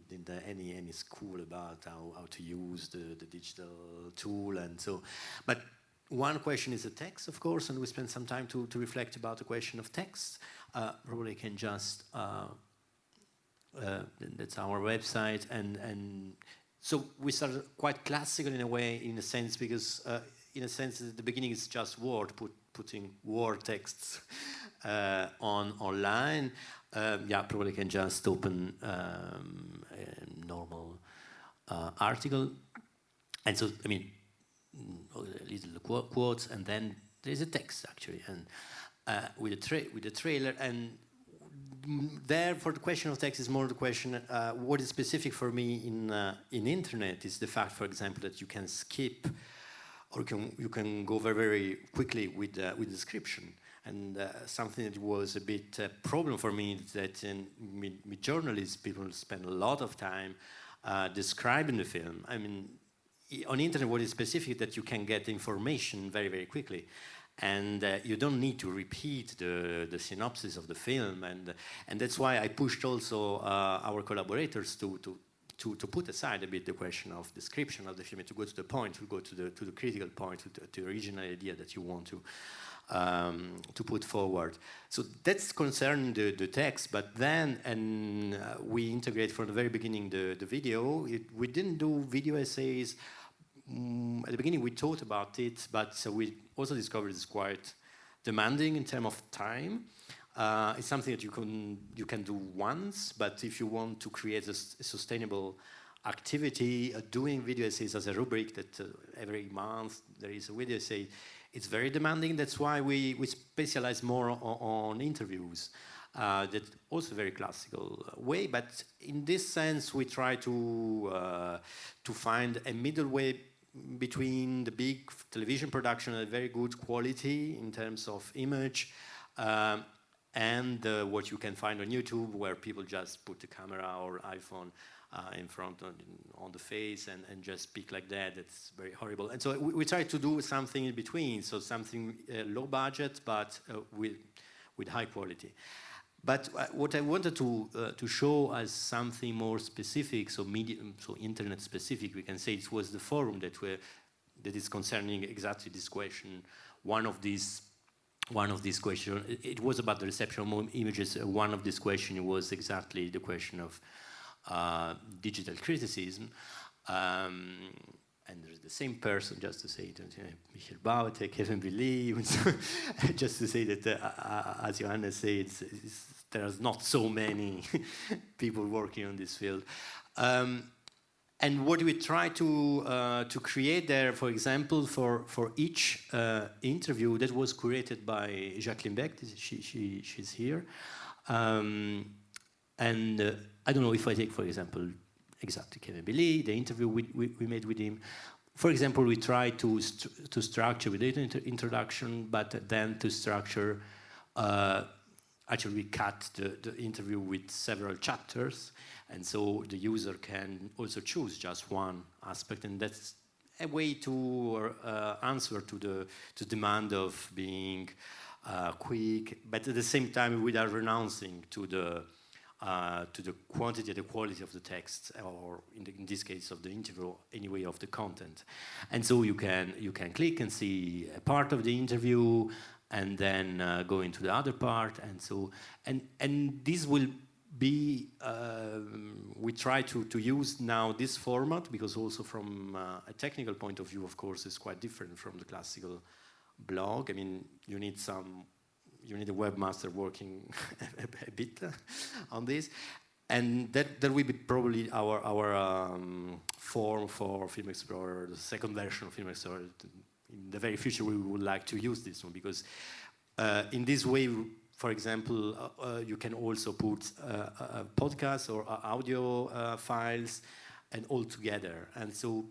didn't have any school about how to use the digital tool, and so. But one question is the text, of course, and we spent some time to reflect about the question of text. Probably can just that's our website, and so we started quite classical in a way, in a sense, because in a sense at the beginning it's just Word, putting Word texts online. Probably can just open a normal article, and so I mean little quotes, and then there's a text actually, and with a trailer, and there for the question of text is more the question. What is specific for me in internet is the fact, for example, that you can skip, or you can go very very quickly with description. And something that was a bit problem for me is that with journalists, people spend a lot of time describing the film. I mean, on the internet, what is specific that you can get information very very quickly. And you don't need to repeat the synopsis of the film, and that's why I pushed also our collaborators to put aside a bit the question of description of the film, to go to the point, to go to the critical point, to the original idea that you want to put forward. So that's concerning the text, but then we integrate from the very beginning the video. We didn't do video essays. At the beginning we thought about it, but we also discovered it's quite demanding in terms of time. It's something that you can do once, but if you want to create a sustainable activity, doing video essays as a rubric that every month there is a video essay, it's very demanding. That's why we specialize more on interviews. That's also a very classical way, but in this sense we try to find a middle way between the big television production at very good quality in terms of image and what you can find on YouTube, where people just put the camera or iPhone in front on the face and just speak like that. That's very horrible. And so we try to do something in between, so something low budget but with high quality. But what I wanted to show as something more specific, so internet specific, we can say it was the forum that is concerning exactly this question. One of these questions, it was about the reception of images. One of these questions was exactly the question of digital criticism. And there's the same person, just to say it, Michel Baute, Kevin Billy, just to say that, as Johannes said, there's not so many people working on this field. And what we try to create there, for example, for each interview that was curated by Jacqueline Beck, she's here. And I don't know if I take, for example, exactly Kevin Billy, the interview we made with him. For example, we try to structure with the introduction, but then to structure, actually we cut the interview with several chapters, and so the user can also choose just one aspect, and that's a way to answer to the demand of being quick, but at the same time without renouncing to the quantity, the quality of the text, or in this case of the interview, anyway, of the content. And so you can click and see a part of the interview, and then go into the other part, and so and this will be. We try to use now this format because also from a technical point of view, of course, it's quite different from the classical blog. I mean, you need a webmaster working a bit on this, and that will be probably our form for Film Explorer, the second version of Film Explorer. In the very future, we would like to use this one because in this way, for example, you can also put podcasts or audio files and all together, and so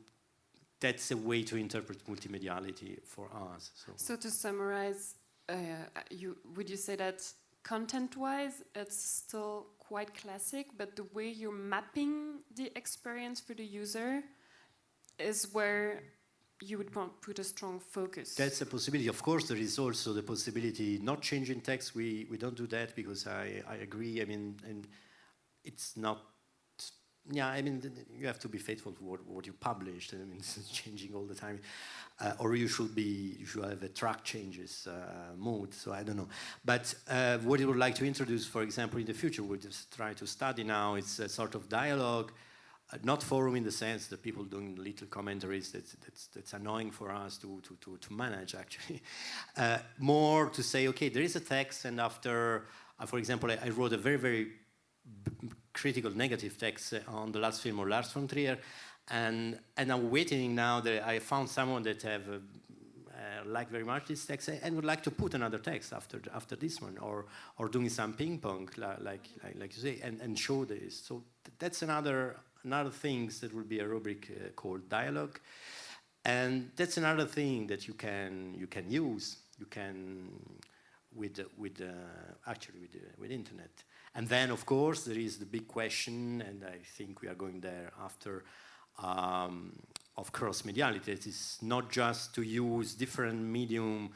that's a way to interpret multimediality for us. So to summarize, would you say that content-wise, it's still quite classic, but the way you're mapping the experience for the user is where you would put a strong focus? That's a possibility. Of course, there is also the possibility not changing text. We don't do that because I agree. I mean, and it's not. Yeah, I mean, you have to be faithful to what you published. I mean, it's changing all the time, or you should have a track changes mode. So I don't know. But what I would like to introduce, for example, in the future, we just try to study now. It's a sort of dialogue, not forum in the sense that people doing little commentaries. That's annoying for us to manage actually. More to say, okay, there is a text, and after, for example, I wrote a very critical negative text on the last film of Lars von Trier, and I'm waiting now that I found someone that have liked very much this text and would like to put another text after this one, or doing some ping pong like you say, and show this. So that's another things that will be a rubric called dialogue, and that's another thing that you can use. You can with internet. And then, of course, there is the big question, and I think we are going there after, of cross-mediality. It is not just to use different medium,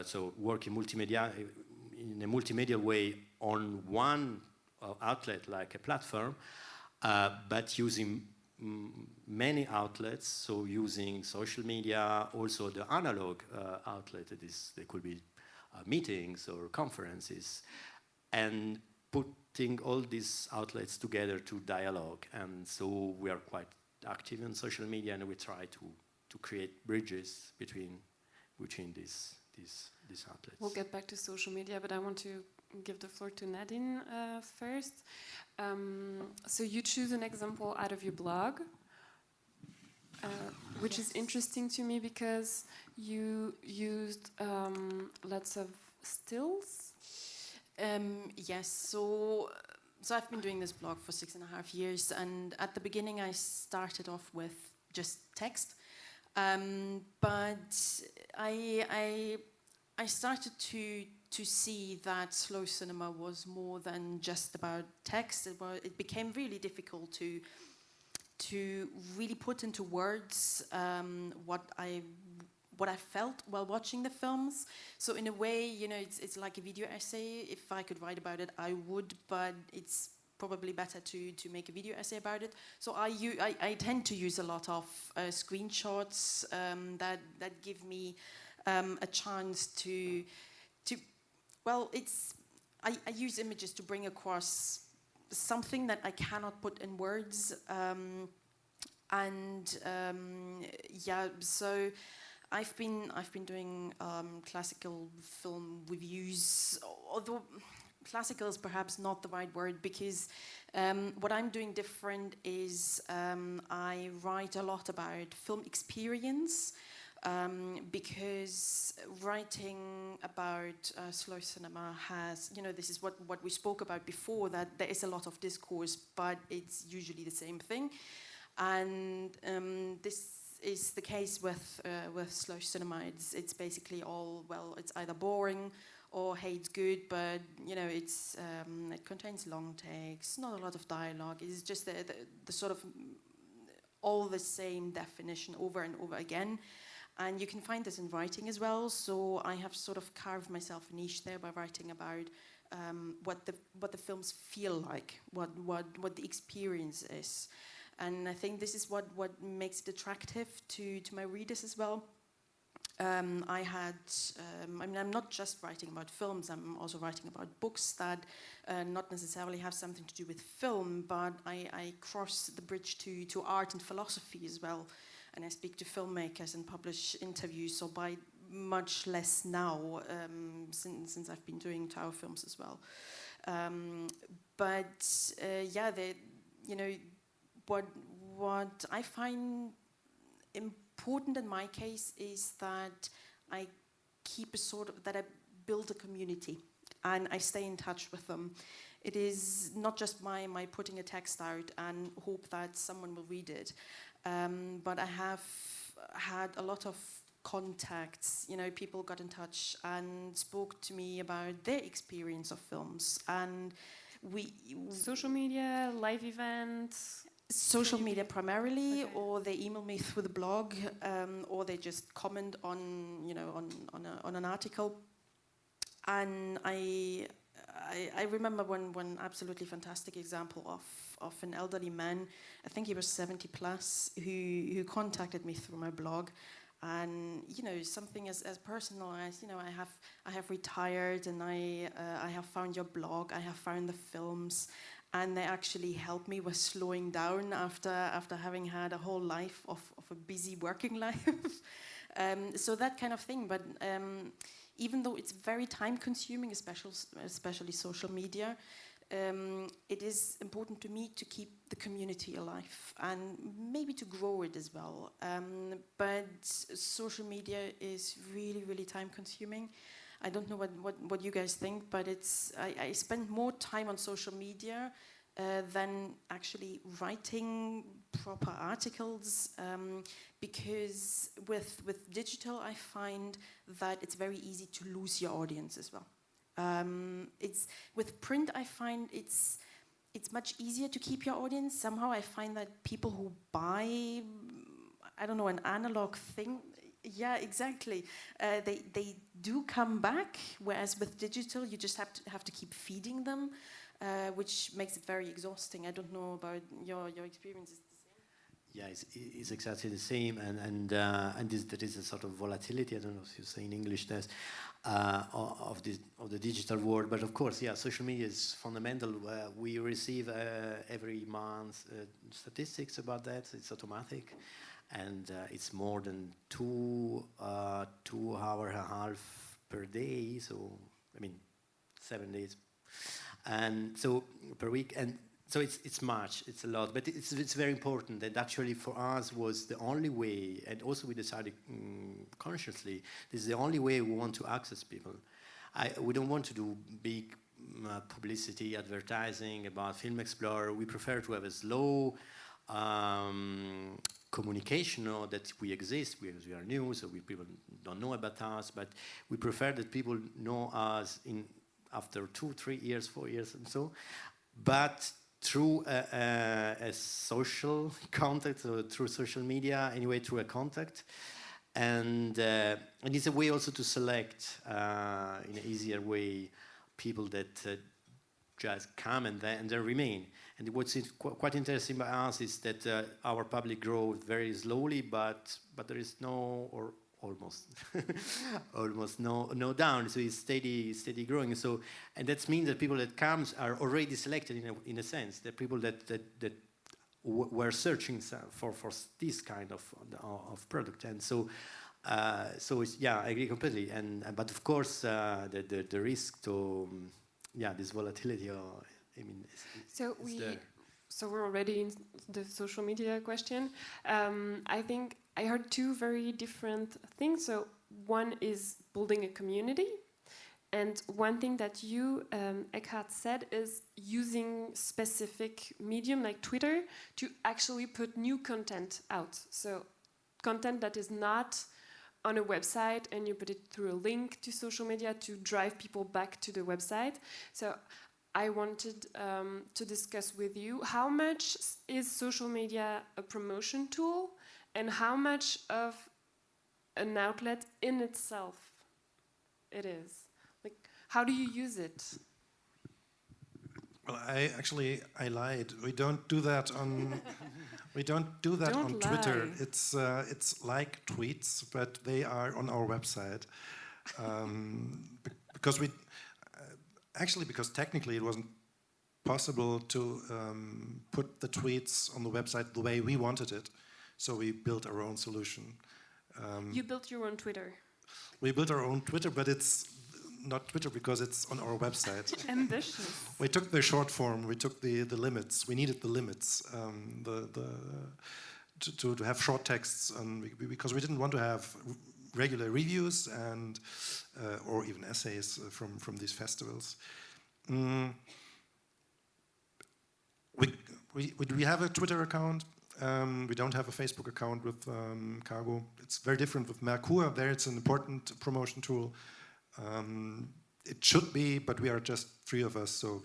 so work in a multimedia way on one outlet like a platform, but using many outlets, so using social media, also the analog outlet, there could be meetings or conferences, and putting all these outlets together to dialogue. And so we are quite active in social media, and we try to create bridges between these outlets. We'll get back to social media, but I want to give the floor to Nadine first. So you choose an example out of your blog, which is interesting to me because you used lots of stills. Yes, so I've been doing this blog for 6.5 years, and at the beginning I started off with just text, but I started to to see that slow cinema was more than just about text. It became really difficult to really put into words what I felt while watching the films. So in a way, it's like a video essay. If I could write about it, I would, but it's probably better to make a video essay about it. So I tend to use a lot of screenshots that give me a chance to I use images to bring across something that I cannot put in words, so I've been doing classical film reviews, although classical is perhaps not the right word, because what I'm doing different is I write a lot about film experience, because writing about slow cinema has, this is what we spoke about before, that there is a lot of discourse, but it's usually the same thing. And this is the case with slow cinema. It's basically all, well, it's either boring or hey, it's good, but it contains long takes, not a lot of dialogue. It's just the sort of all the same definition over and over again. And you can find this in writing as well. So I have sort of carved myself a niche there by writing about what the films feel like, what the experience is. And I think this is what makes it attractive to my readers as well. I'm not just writing about films, I'm also writing about books that not necessarily have something to do with film, but I cross the bridge to art and philosophy as well. And I speak to filmmakers and publish interviews, so by much less now, since I've been doing Tower films as well. What I find important in my case is that I build a community and I stay in touch with them. It is not just my putting a text out and hope that someone will read it, but I have had a lot of contacts. People got in touch and spoke to me about their experience of films, and social media, live events. Social media primarily, okay. Or they email me through the blog, or they just comment on an article. And I remember one absolutely fantastic example of an elderly man. I think he was 70 plus, who contacted me through my blog, and something as personal as I have retired and I have found your blog, I have found the films. And they actually helped me with slowing down after having had a whole life of a busy working life. So that kind of thing. But even though it's very time consuming, especially social media, it is important to me to keep the community alive and maybe to grow it as well. But social media is really, really time consuming. I don't know what you guys think, but I spend more time on social media than actually writing proper articles, because with digital I find that it's very easy to lose your audience as well. With print I find it's much easier to keep your audience. Somehow I find that people who buy, I don't know, an analog thing, yeah, exactly. They do come back, whereas with digital, you just have to keep feeding them, which makes it very exhausting. I don't know about your experience. Is the same? Yeah, it's exactly the same, and there is a sort of volatility. I don't know if you say in English this of the digital world, but of course, yeah, social media is fundamental. We receive every month statistics about that. It's automatic. And it's more than 2 hours and a half per day, so 7 days, and so per week, and so it's much, it's a lot, but it's very important. And actually for us was the only way, and also we decided consciously, this is the only way we want to access people. We don't want to do big publicity, advertising about Film Explorer. We prefer to have a slow communication or that we exist because we are new, so people don't know about us, but we prefer that people know us after 2, 3 years, 4 years and so, but through a social contact, or through social media, anyway, through a contact. And it's a way also to select in an easier way people that just come and then remain. And what's quite interesting about us is that our public grows very slowly, but there is no, or almost almost no down. So it's steady growing. So, and that means that people that comes are already selected in a sense. The people that were searching for this kind of product. And so it's, yeah, I agree completely. And but of course the risk to this volatility, I mean, so we're already in the social media question. I think I heard two very different things. So one is building a community, and one thing that you, Ekkehard, said is using specific medium like Twitter to actually put new content out. So content that is not on a website, and you put it through a link to social media to drive people back to the website. So I wanted to discuss with you, how much is social media a promotion tool, and how much of an outlet in itself it is? Like, how do you use it? Well, I lied. We don't do that on. We don't do that Don't on Twitter. lie. It's like tweets, but they are on our website. Because we because technically it wasn't possible to put the tweets on the website the way we wanted it. So we built our own solution. You built your own Twitter. We built our own Twitter, but it's not Twitter because it's on our website. Ambitious. We took the short form. We took the limits. We needed the limits to have short texts, because we didn't want to have regular reviews and or even essays from these festivals. We have a Twitter account. We don't have a Facebook account with Cargo. It's very different with Merkur. There it's an important promotion tool. It should be, but we are just 3 of us, so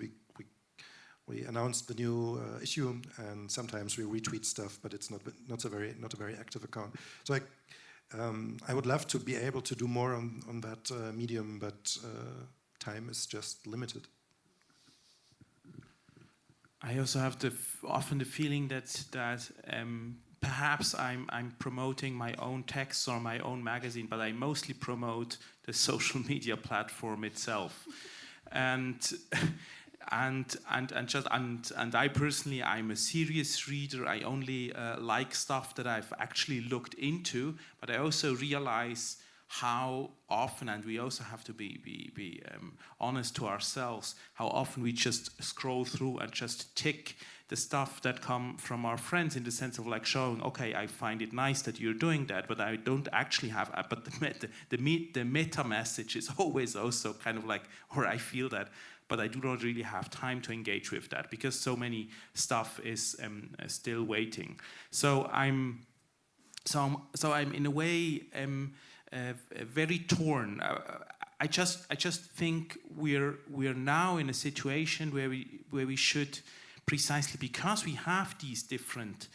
we announced the new issue, and sometimes we retweet stuff, but it's not a very active account. So I would love to be able to do more on that medium, but time is just limited. I also have often the feeling that perhaps I'm promoting my own texts or my own magazine, but I mostly promote the social media platform itself, and I personally, I'm a serious reader. I only like stuff that I've actually looked into, but I also realize how often, and we also have to be honest to ourselves, how often we just scroll through and just tick the stuff that come from our friends, in the sense of like showing, okay, I find it nice that you're doing that, but I don't actually have. But the meta message is always also kind of like, or I feel that, but I do not really have time to engage with that because so many stuff is still waiting. So I'm in a way very torn. I just think we're now in a situation where we should, precisely because we have these different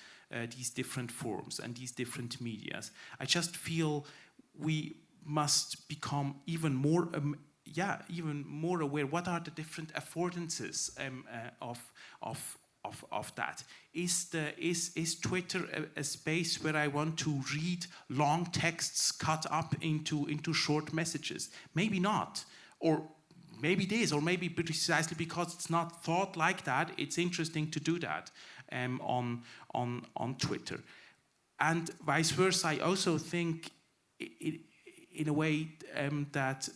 forms and these different medias, I just feel we must become even more aware. What are the different affordances of that? Is Twitter a space where I want to read long texts cut up into short messages? Maybe not, or maybe it is, or maybe precisely because it's not thought like that, it's interesting to do that on Twitter, and vice versa. I also think, in a way, that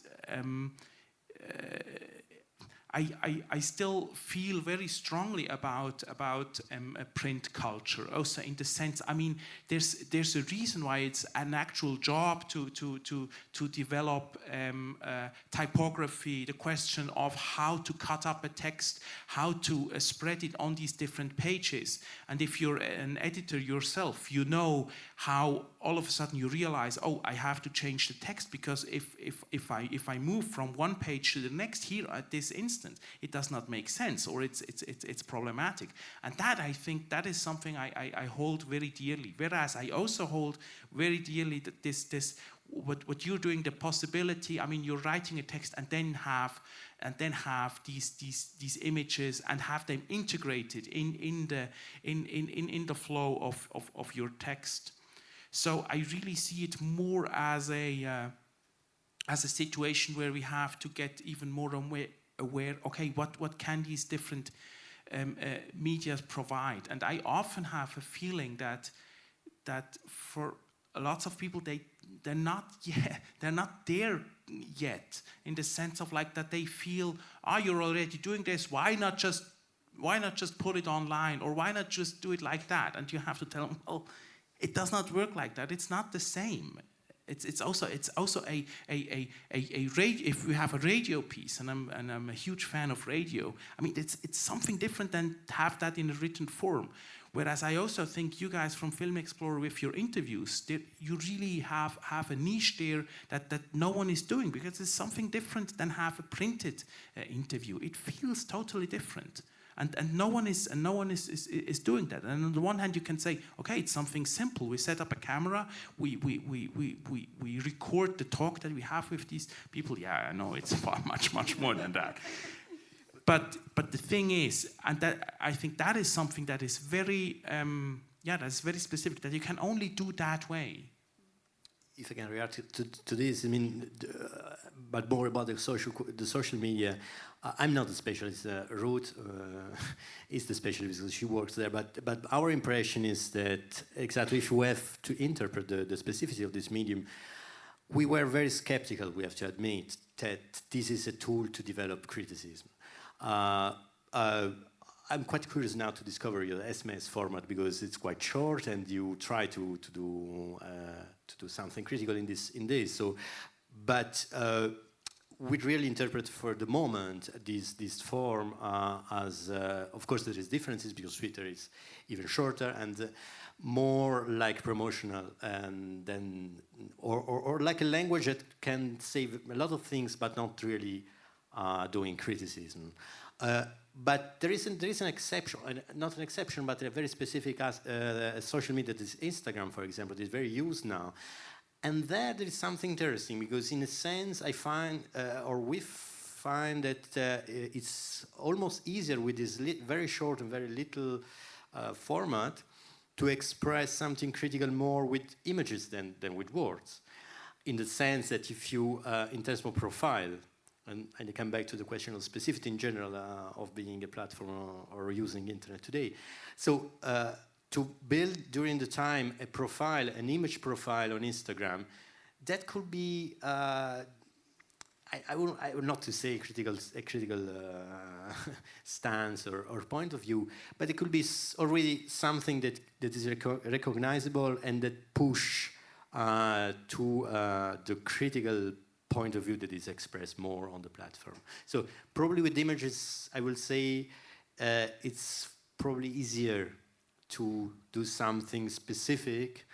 I still feel very strongly about a print culture. Also, in the sense, I mean, there's a reason why it's an actual job to develop typography. The question of how to cut up a text, how to spread it on these different pages. And if you're an editor yourself, you know how all of a sudden you realize, oh, I have to change the text, because if I move from one page to the next here at this instant, it does not make sense, or it's problematic. And that, I think, that is something I hold very dearly. Whereas I also hold very dearly that this what you're doing, the possibility. I mean, you're writing a text and then have these images and have them integrated in the flow of your text. So I really see it more as a situation where we have to get even more aware. Okay, what can these different media provide? And I often have a feeling that for lots of people they're not there yet, in the sense of like that they feel, you're already doing this. Why not just put it online, or why not just do it like that? And you have to tell them, well, it does not work like that. It's not the same. It's also a radio. If we have a radio piece, and I'm a huge fan of radio, I mean, it's something different than to have that in a written form. Whereas I also think you guys from Film Explorer, with your interviews, you really have a niche there that no one is doing, because it's something different than have a printed interview. It feels totally different. And no one is doing that. And on the one hand, you can say, okay, it's something simple. We set up a camera, we record the talk that we have with these people. Yeah, I know it's far much more than that. But the thing is, and that I think that is something that is very that's very specific, that you can only do that way. If I can react to this, I mean, but more about the social media. I'm not a specialist. Ruth is the specialist because she works there. But our impression is that exactly if you have to interpret the specificity of this medium, we were very skeptical, we have to admit, that this is a tool to develop criticism. I'm quite curious now to discover your SMS format, because it's quite short and you try to do something critical in this. So, but we'd really interpret for the moment this form as, of course, there is differences because Twitter is even shorter and more like promotional, and then or like a language that can say a lot of things, but not really doing criticism. But there is an exception, not an exception, but a very specific social media, that is Instagram, for example, that is very used now. And there is something interesting, because in a sense I find, or we find that it's almost easier with this very short and very little format to express something critical more with images than with words. In the sense that if you, in terms of profile, and I come back to the question of specificity in general of being a platform or using internet today. So to build during the time a profile, an image profile on Instagram, that could be, I would not to say a critical stance or point of view, but it could be already something that is recognizable and that push to the critical point of view that is expressed more on the platform. So probably with images, I will say it's probably easier to do something specific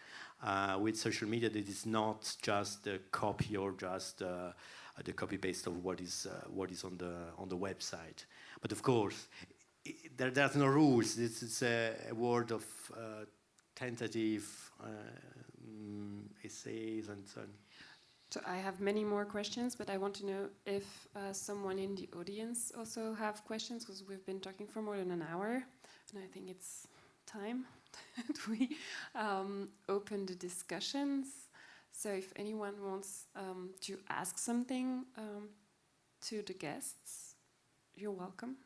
with social media that is not just a copy or just the copy paste of what is on the website. But of course, there's no rules. It's a word of tentative essays and so on. So I have many more questions, but I want to know if someone in the audience also have questions, because we've been talking for more than an hour, and I think it's time that we open the discussions. So if anyone wants to ask something to the guests, you're welcome.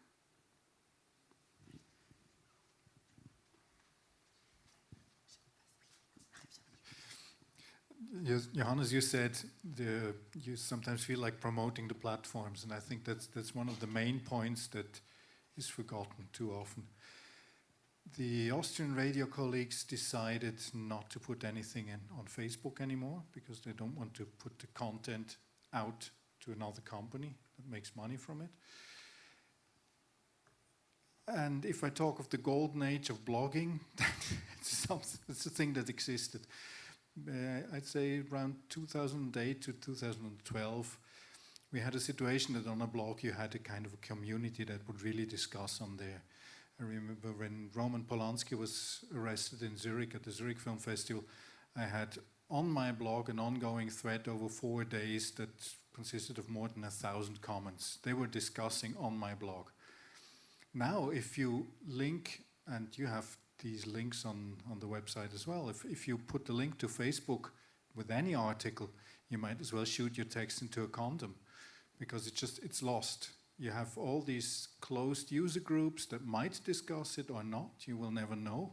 Johannes, you said you sometimes feel like promoting the platforms, and I think that's one of the main points that is forgotten too often. The Austrian radio colleagues decided not to put anything on Facebook anymore because they don't want to put the content out to another company that makes money from it. And if I talk of the golden age of blogging, it's a thing that existed. I'd say around 2008 to 2012, we had a situation that on a blog you had a kind of a community that would really discuss on there. I remember when Roman Polanski was arrested in Zurich at the Zurich Film Festival, I had on my blog an ongoing thread over 4 days that consisted of more than 1,000 comments. They were discussing on my blog. Now, if you link, and you have these links on the website as well, if you put the link to Facebook with any article, you might as well shoot your text into a condom because it's lost. You have all these closed user groups that might discuss it or not, you will never know,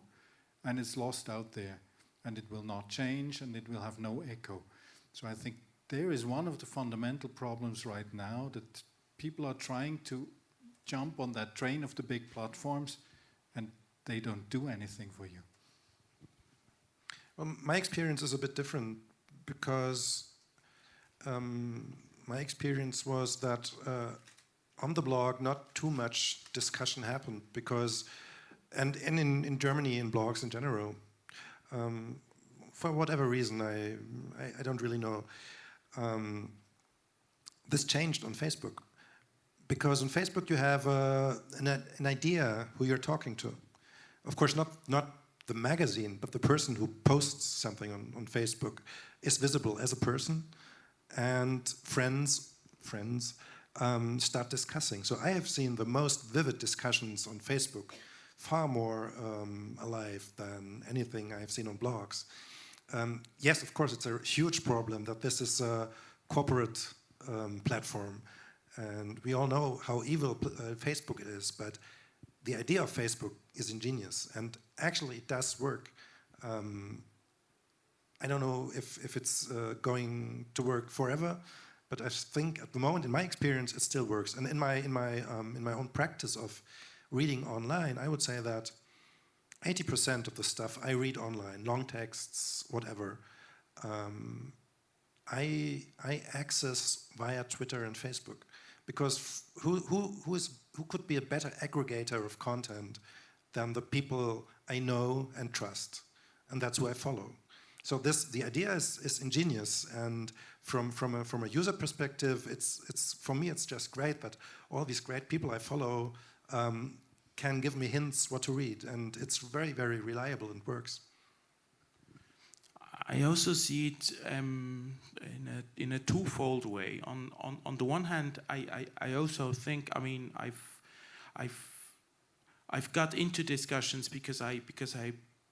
and it's lost out there, and it will not change, and it will have no echo. So I think there is one of the fundamental problems right now, that people are trying to jump on that train of the big platforms, and they don't do anything for you. Well, my experience is a bit different because my experience was that on the blog not too much discussion happened because, and in Germany in blogs in general, for whatever reason, I don't really know, this changed on Facebook. Because on Facebook you have an idea who you're talking to. Of course, not the magazine, but the person who posts something on Facebook is visible as a person, and friends start discussing. So I have seen the most vivid discussions on Facebook, far more alive than anything I've seen on blogs. Yes, of course, it's a huge problem that this is a corporate platform. And we all know how evil Facebook is, but the idea of Facebook is ingenious, and actually it does work. I don't know if it's going to work forever, but I think at the moment, in my experience, it still works. And in my own practice of reading online, I would say that 80% of the stuff I read online, long texts, whatever, I access via Twitter and Facebook. Because who could be a better aggregator of content than the people I know and trust, and that's who I follow. So the idea is ingenious, and from a user perspective, it's for me it's just great that all these great people I follow can give me hints what to read, and it's very, very reliable and works. I also see it in a twofold way. On the one hand, I also think, I mean, I've got into discussions because I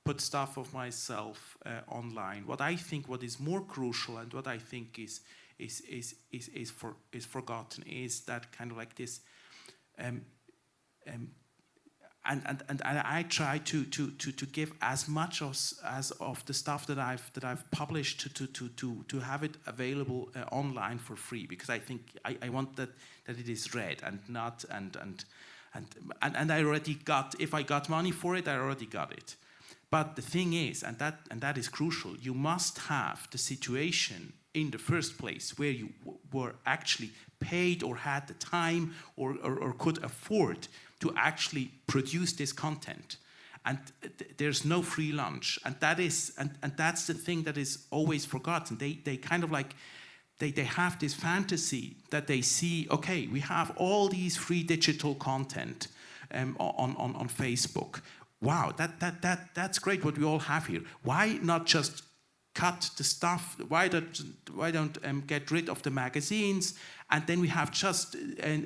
put stuff of myself online. What is more crucial and what I think is forgotten is that kind of like this. And I try to give as much as of the stuff that I've published to have it available online for free, because I think I want that it is read and not and I already got, if I got money for it, I already got it. But the thing is, and that is crucial, you must have the situation in the first place where you were actually paid or had the time or could afford to actually produce this content. And there's no free lunch. And that is and that's the thing that is always forgotten. They kind of like they have this fantasy that they see, okay, we have all these free digital content on Facebook. Wow, that's great what we all have here. Why not just cut the stuff? Why don't get rid of the magazines, and then we have just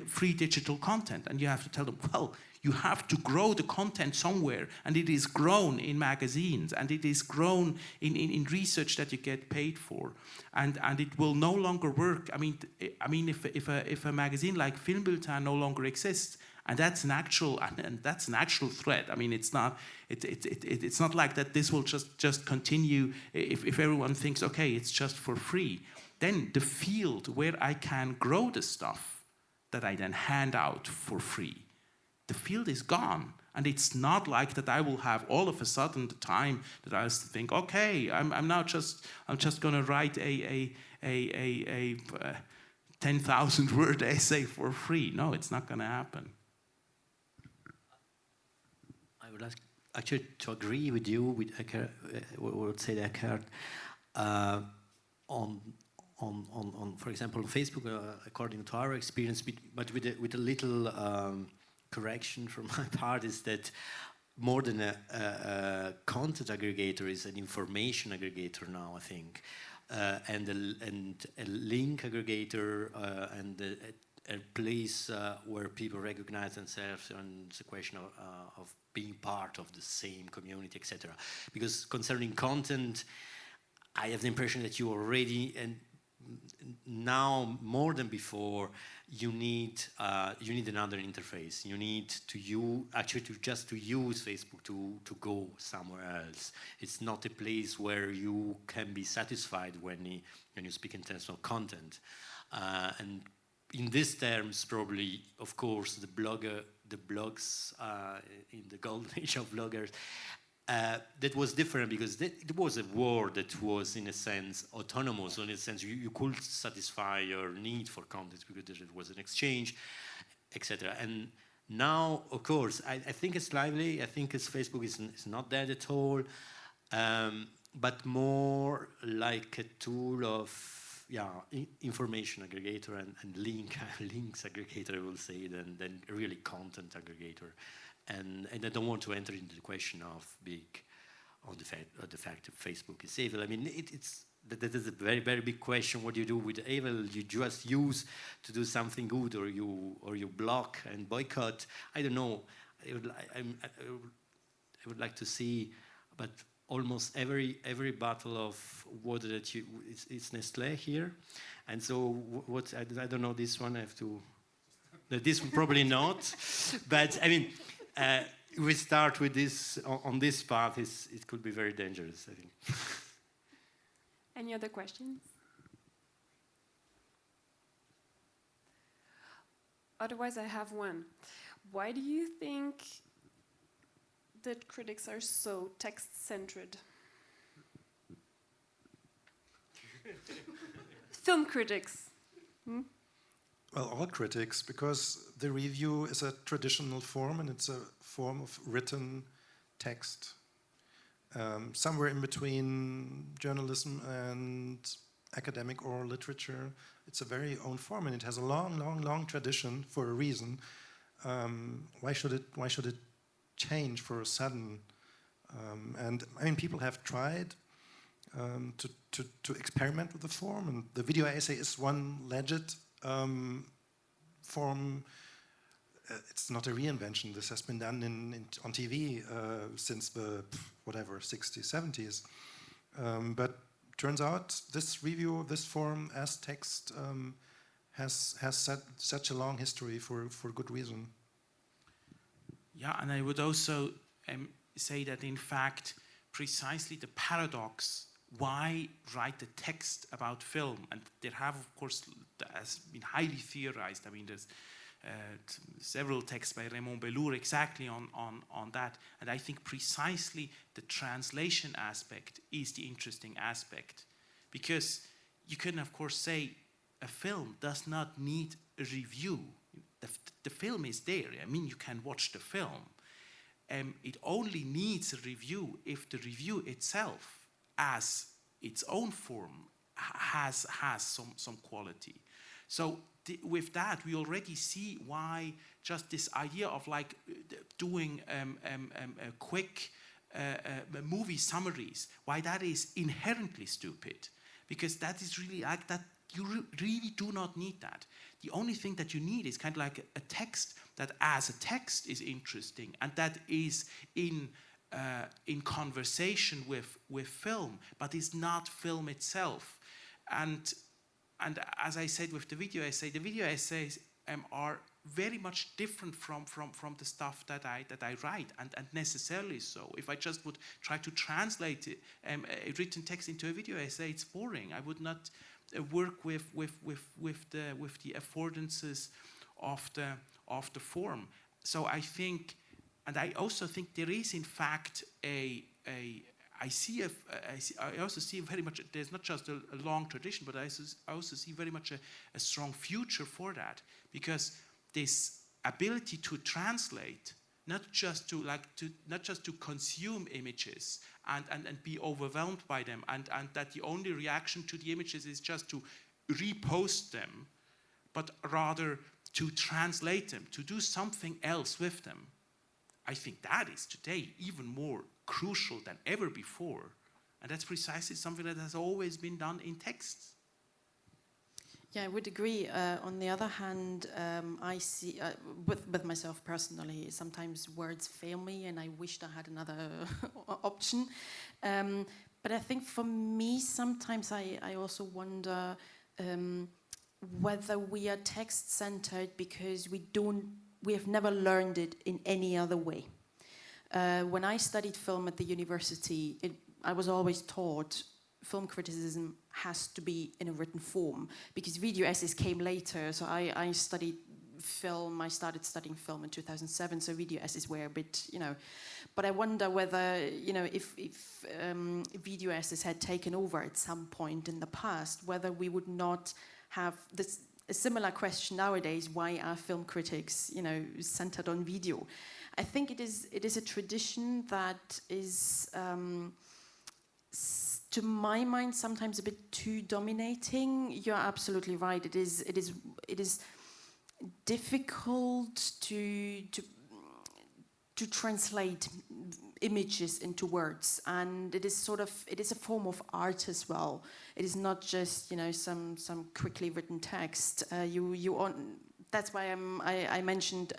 free digital content? And you have to tell them, well, you have to grow the content somewhere, and it is grown in magazines, and it is grown in research that you get paid for, and it will no longer work. I mean, if a magazine like Filmbulletin no longer exists, And that's an actual threat. I mean, it's not like that this will just continue if everyone thinks, okay, it's just for free. Then the field where I can grow the stuff that I then hand out for free, the field is gone. And it's not like that I will have all of a sudden the time that I think, okay, I'm just going to write a 10,000 word essay for free. No, it's not going to happen. I would like actually to agree with you, with Ekkehard, would say Ekkehard, on for example, on Facebook, according to our experience, but with a little correction from my part, is that more than a content aggregator is an information aggregator now, I think, and a link aggregator and a place where people recognize themselves, and it's a question of being part of the same community, etc. Because concerning content, I have the impression that you already, and now more than before, you need another interface. You need to use Facebook to go somewhere else. It's not a place where you can be satisfied when you speak in terms of content. And in these terms, probably, of course, the blogs in the golden age of bloggers, that was different because it was a world that was, in a sense, autonomous. In a sense, you could satisfy your need for content because there was an exchange, etc. And now, of course, I think it's lively. I think Facebook is not that at all, but more like a tool of information aggregator and links aggregator, I will say, than really content aggregator. And I don't want to enter into the question of the fact that Facebook is evil. I mean, that is a very, very big question. What do you do with evil? You just use to do something good, or you block and boycott. I don't know. I would like to see, but almost every bottle of water that it's Nestlé here, and so what I don't know this one. I have to. This one probably not, but I mean. We start with this on this path. It could be very dangerous, I think. Any other questions? Otherwise, I have one. Why do you think that critics are so text-centered? Film critics. Well, all critics, because the review is a traditional form and it's a form of written text. Somewhere in between journalism and academic oral literature, it's a very own form, and it has a long, long, long tradition for a reason. Why should it change for a sudden? And I mean, people have tried to experiment with the form, and the video essay is one legit form. It's not a reinvention. This has been done on TV since the 60s, 70s. But turns out this review, this form as text, has such a long history for good reason. Yeah, and I would also say that in fact, precisely the paradox. Why write the text about film? And there have, of course, has been highly theorized. I mean, there's several texts by Raymond Bellour exactly on that. And I think precisely the translation aspect is the interesting aspect. Because you can, of course, say a film does not need a review. The film is there. I mean, you can watch the film. It only needs a review if the review itself, as its own form, has some quality. So with that, we already see why just this idea of like doing quick movie summaries, why that is inherently stupid, because that is really like that. You really do not need that. The only thing that you need is kind of like a text that, as a text, is interesting and that is in conversation with film, but is not film itself. And as I said with the video essays are very much different from the stuff that I write, and necessarily so. If I just would try to translate a written text into a video essay, it's boring. I would not work with the affordances of the form. So I think, and I also think there is in fact I also see very much, there's not just a long tradition, but I also see very much a strong future for that, because this ability to translate, not just to consume images and be overwhelmed by them, and that the only reaction to the images is just to repost them, but rather to translate them, to do something else with them. I think that is today even more crucial than ever before. And that's precisely something that has always been done in texts. Yeah, I would agree. On the other hand, I see, with myself personally, sometimes words fail me and I wished I had another option. But I think for me, sometimes I also wonder whether we are text-centered because we have never learned it in any other way. When I studied film at the university, I was always taught film criticism has to be in a written form, because video essays came later. So I studied film. I started studying film in 2007. So video essays were a bit, But I wonder whether, if video essays had taken over at some point in the past, whether we would not have a similar question nowadays. Why are film critics, centered on video? I think it is a tradition that is, to my mind, sometimes a bit too dominating. You're absolutely right. It is difficult to translate images into words, and it is a form of art as well. It is not just some quickly written text. That's why I mentioned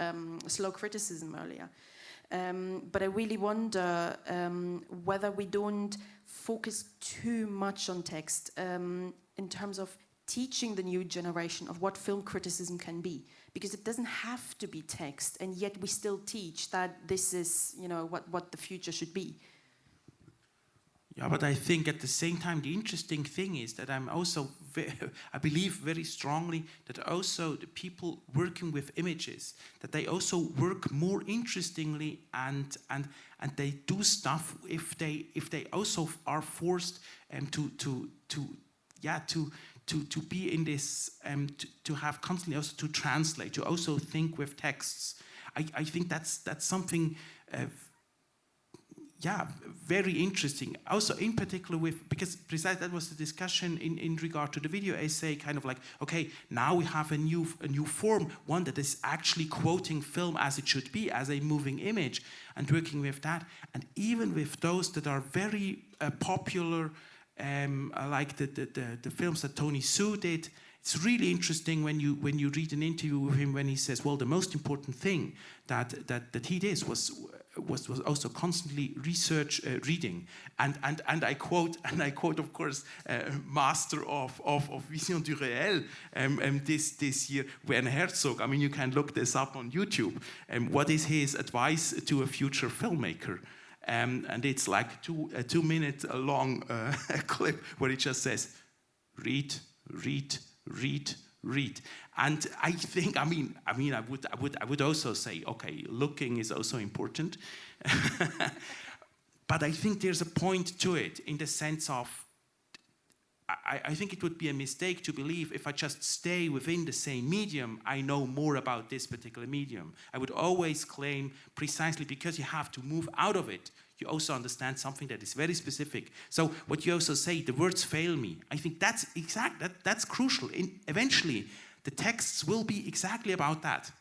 slow criticism earlier. But I really wonder whether we don't focus too much on text in terms of teaching the new generation of what film criticism can be, because it doesn't have to be text, and yet we still teach that this is what the future should be. Yeah, but I think at the same time, the interesting thing is that I believe very strongly that also the people working with images, that they also work more interestingly and they do stuff if they also are forced to be in this to have constantly also to translate, to also think with texts. I think that's something. Very interesting. Also, in particular, because precisely that was the discussion in regard to the video essay, kind of like, okay, now we have a new form, one that is actually quoting film as it should be, as a moving image, and working with that. And even with those that are very popular, like the films that Tony Su did, it's really interesting when you read an interview with him when he says, well, the most important thing that he did was also constantly reading, and I quote of course master of Vision du Réel this year, Werner Herzog. I mean, you can look this up on YouTube. What is his advice to a future filmmaker? And it's like a 2-minute long clip where he just says, read. And I think, I would also say, okay, looking is also important, but I think there's a point to it in the sense of, I think it would be a mistake to believe if I just stay within the same medium, I know more about this particular medium. I would always claim, precisely because you have to move out of it, you also understand something that is very specific. So what you also say, the words fail me, I think that's that's crucial. Eventually, the texts will be exactly about that.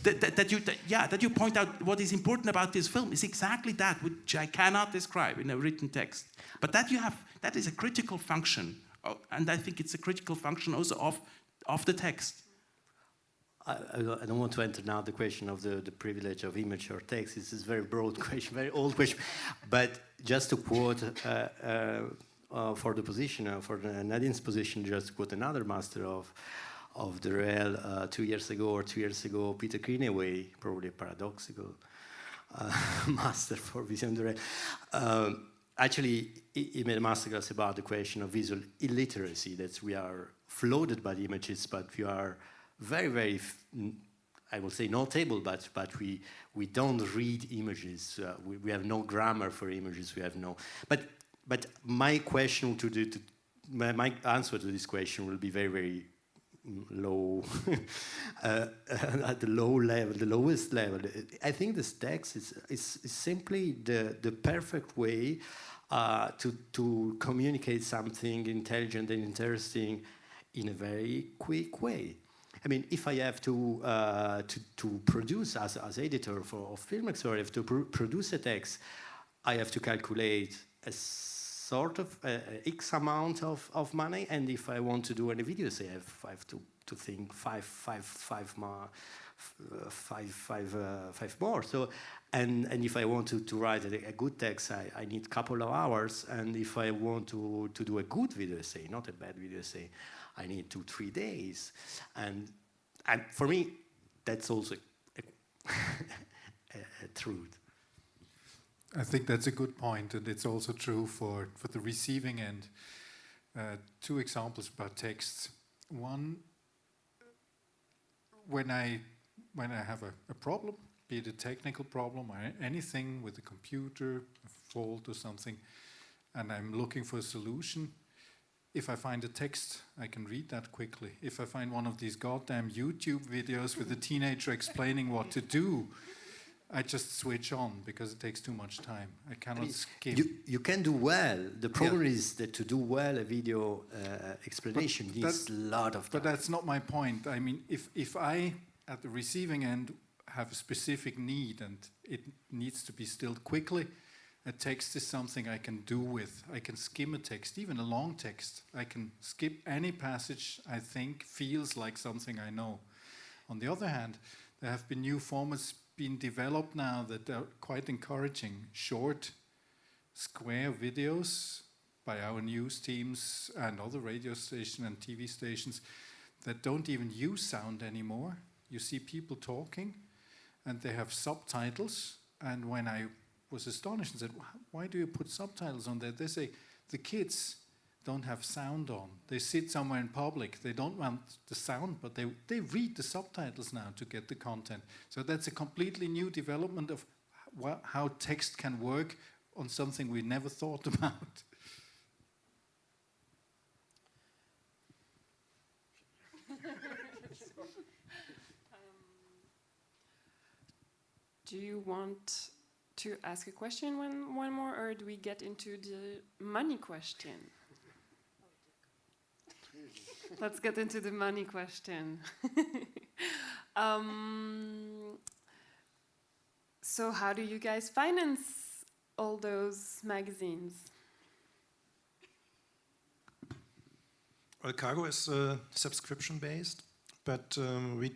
That you point out what is important about this film is exactly that, which I cannot describe in a written text. But that is a critical function, and I think it's a critical function also of the text. I don't want to enter now the question of the privilege of image or text. This is a very broad question, very old question. But just to quote for the position, for Nadine's position, just to quote another master of the Réel 2 years ago or 3 years ago, Peter Greenaway, probably paradoxical master for vision of the Réel. Actually, he made a masterclass about the question of visual illiteracy, that we are flooded by the images, but we are very, very, I would say notable, but we don't read images. We have no grammar for images. We have no. But my question my answer to this question will be very, very low, at the low level, the lowest level. I think this text is simply the perfect way to communicate something intelligent and interesting in a very quick way. I mean, if I have to produce as editor of Filmex, or I have to produce a text, I have to calculate a sort of X amount of money, and if I want to do any video, say I have to think five more. So, and if I want to write a good text, I need a couple of hours, and if I want to do a good video essay, not a bad video essay, I need 2-3 days. And for me, that's also a truth. I think that's a good point, and it's also true for the receiving end. 2 examples about texts. One, when I have a problem, be it a technical problem or anything with a computer, a fault or something, and I'm looking for a solution, if I find a text, I can read that quickly. If I find one of these goddamn YouTube videos with a teenager explaining what to do, I just switch on because it takes too much time. I cannot skip. You can do well. The problem is that to do well a video explanation needs a lot of time. But that's not my point. I mean, if I, at the receiving end, have a specific need and it needs to be stilled quickly, a text is something I can do with. I can skim a text, even a long text. I can skip any passage I think feels like something I know. On the other hand, there have been new formats being developed now that are quite encouraging. Short, square videos by our news teams and other radio stations and TV stations that don't even use sound anymore. You see people talking and they have subtitles. And when I was astonished and said, why do you put subtitles on there? They say, the kids don't have sound on. They sit somewhere in public. They don't want the sound, but they read the subtitles now to get the content. So that's a completely new development of how text can work on something we never thought about. Do you want to ask a question one more, or do we get into the money question? Let's get into the money question. So how do you guys finance all those magazines? Well, Cargo is subscription-based, but we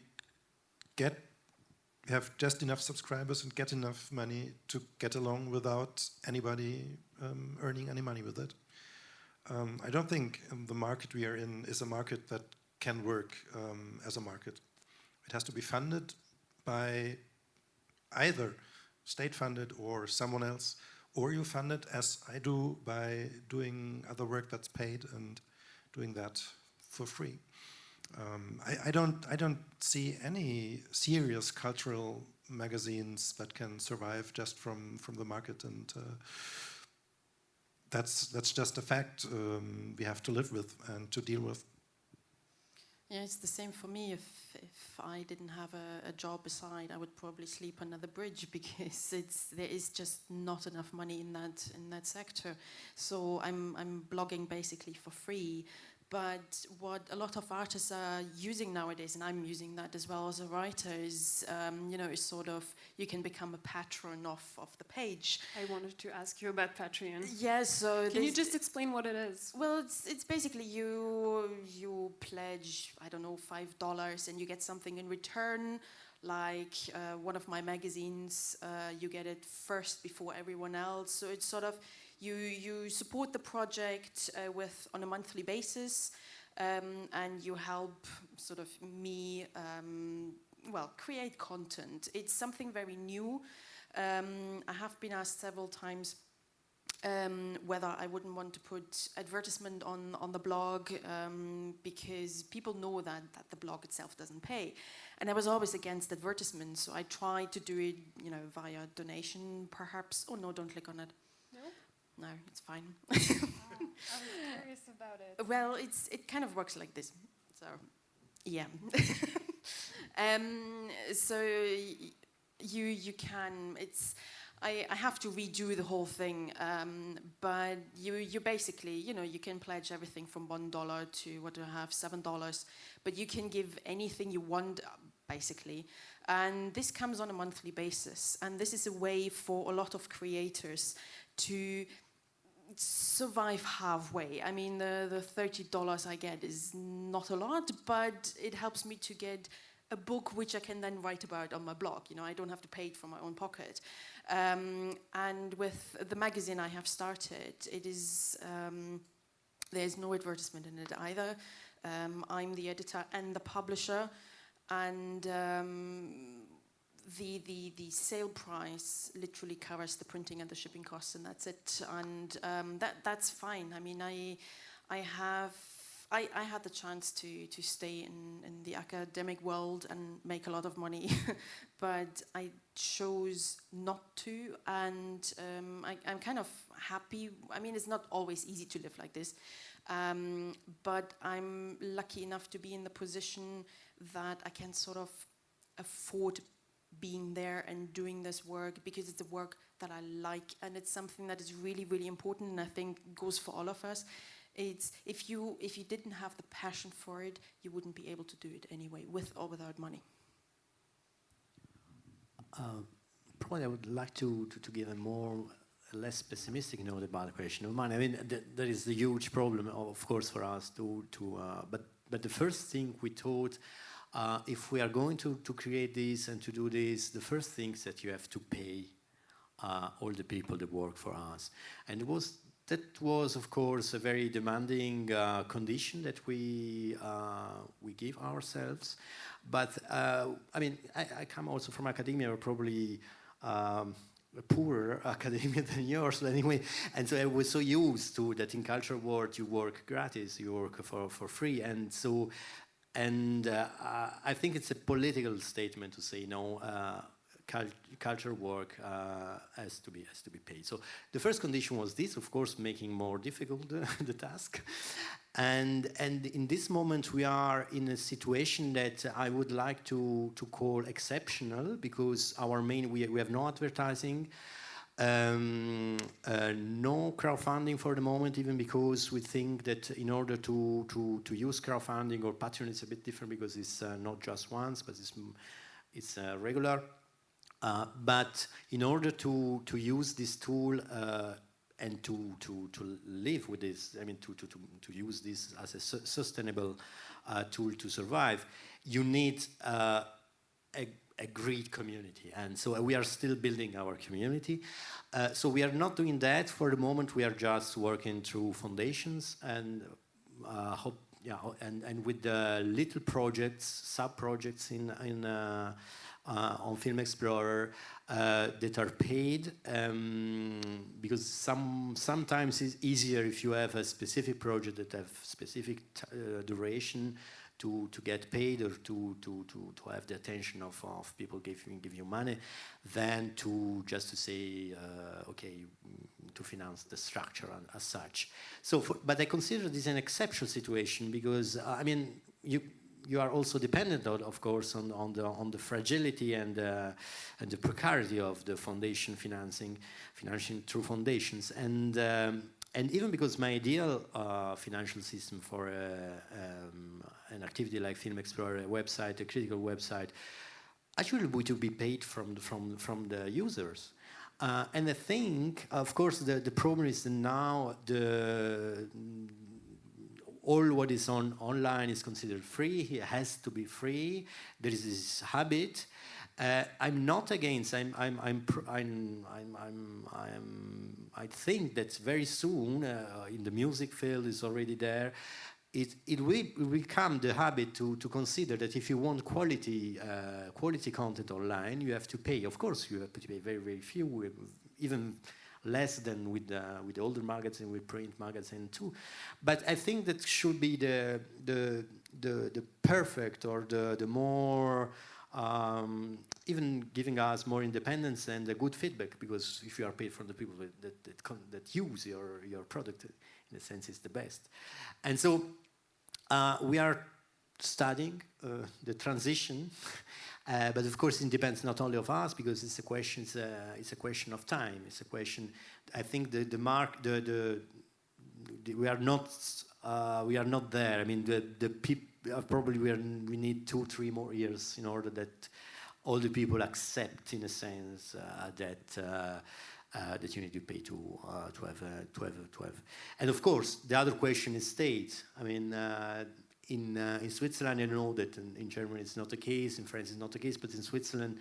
have just enough subscribers and get enough money to get along without anybody earning any money with it. I don't think the market we are in is a market that can work as a market. It has to be funded by either state-funded or someone else, or you fund it, as I do, by doing other work that's paid and doing that for free. I don't see any serious cultural magazines that can survive just from the market, and that's just a fact we have to live with and to deal with. Yeah, it's the same for me. If I didn't have a job beside, I would probably sleep under the bridge because there is just not enough money in that sector. So I'm blogging basically for free. But what a lot of artists are using nowadays, and I'm using that as well as a writer, is is sort of, you can become a patron of the page. I wanted to ask you about Patreon. Yes, so can you just explain what it is? Well, it's basically you pledge, I don't know, $5 and you get something in return. Like one of my magazines, you get it first before everyone else. So it's sort of, you support the project on a monthly basis, and you help sort of me, create content. It's something very new. I have been asked several times whether I wouldn't want to put advertisement on the blog, because people know that the blog itself doesn't pay. And I was always against advertisements, so I tried to do it, via donation, perhaps. Oh no, don't click on it. No, it's fine. I was curious about it. Well, it kind of works like this. So, yeah. So you can. I have to redo the whole thing, but you basically, you can pledge everything from $1 to what do I have, $7, but you can give anything you want, basically. And this comes on a monthly basis, and this is a way for a lot of creators to survive halfway. I mean, the $30 I get is not a lot, but it helps me to get a book which I can then write about on my blog. I don't have to pay it from my own pocket. And with the magazine I have started, it is there's no advertisement in it either. I'm the editor and the publisher, and the sale price literally covers the printing and the shipping costs, and that's it. And that's fine. I mean, I had the chance to stay in the academic world and make a lot of money, but I chose not to, and I'm kind of happy. I mean, it's not always easy to live like this, but I'm lucky enough to be in the position that I can sort of afford being there and doing this work, because it's a work that I like, and it's something that is really, really important, and I think goes for all of us. It's if you didn't have the passion for it, you wouldn't be able to do it anyway, with or without money. Probably I would like to give a less pessimistic note about the question of money. I mean, there is a huge problem, of course, for us but the first thing we thought, if we are going to create this and to do this, the first thing is that you have to pay all the people that work for us, and that was, of course, a very demanding condition that we give ourselves. But I mean, I come also from academia, or probably a poorer academia than yours, anyway. And so I was so used to that in culture world you work gratis, you work for free, and so. And I think it's a political statement to say no. Culture work has to be paid. So the first condition was this, of course, making more difficult the task. And in this moment we are in a situation that I would like to call exceptional, because we have no advertising, no crowdfunding for the moment, even because we think that in order to use crowdfunding or Patreon, it's a bit different, because it's not just once, but it's regular. But in order to use this tool and to live with this, I mean, to use this as a sustainable tool to survive, you need a great community. And so we are still building our community. So we are not doing that for the moment. We are just working through foundations and and with the little projects, sub-projects on Film Explorer that are paid, because sometimes it's easier if you have a specific project that have specific duration to get paid, or to have the attention of people give you money, than to say okay, to finance the structure as such. So, but I consider this an exceptional situation, because I mean you are also dependent, of course, on the fragility and the precarity of the foundation financing through foundations, and even because my ideal financial system for an activity like Film Explorer, a website, a critical website, actually would be paid from the users. And I think, of course, the problem is that now all what is online is considered free. It has to be free. There is this habit. I'm not against. I think that very soon in the music field is already there. it will become the habit to consider that if you want quality content online, you have to pay. Of course, you have to pay very, very few, even less than with the older magazine, with print magazine too. But I think that should be the perfect, or the more even giving us more independence and a good feedback, because if you are paid from the people that use your product, in a sense, is the best. And so we are studying the transition, but of course it depends not only of us, because it's a question of time. It's a question. I think we are not there. I mean, the people probably we need 2-3 more years in order that all the people accept, in a sense, that you need to pay to have. And of course, the other question is state. I mean, in Switzerland, I know that in Germany it's not the case, in France it's not the case, but in Switzerland,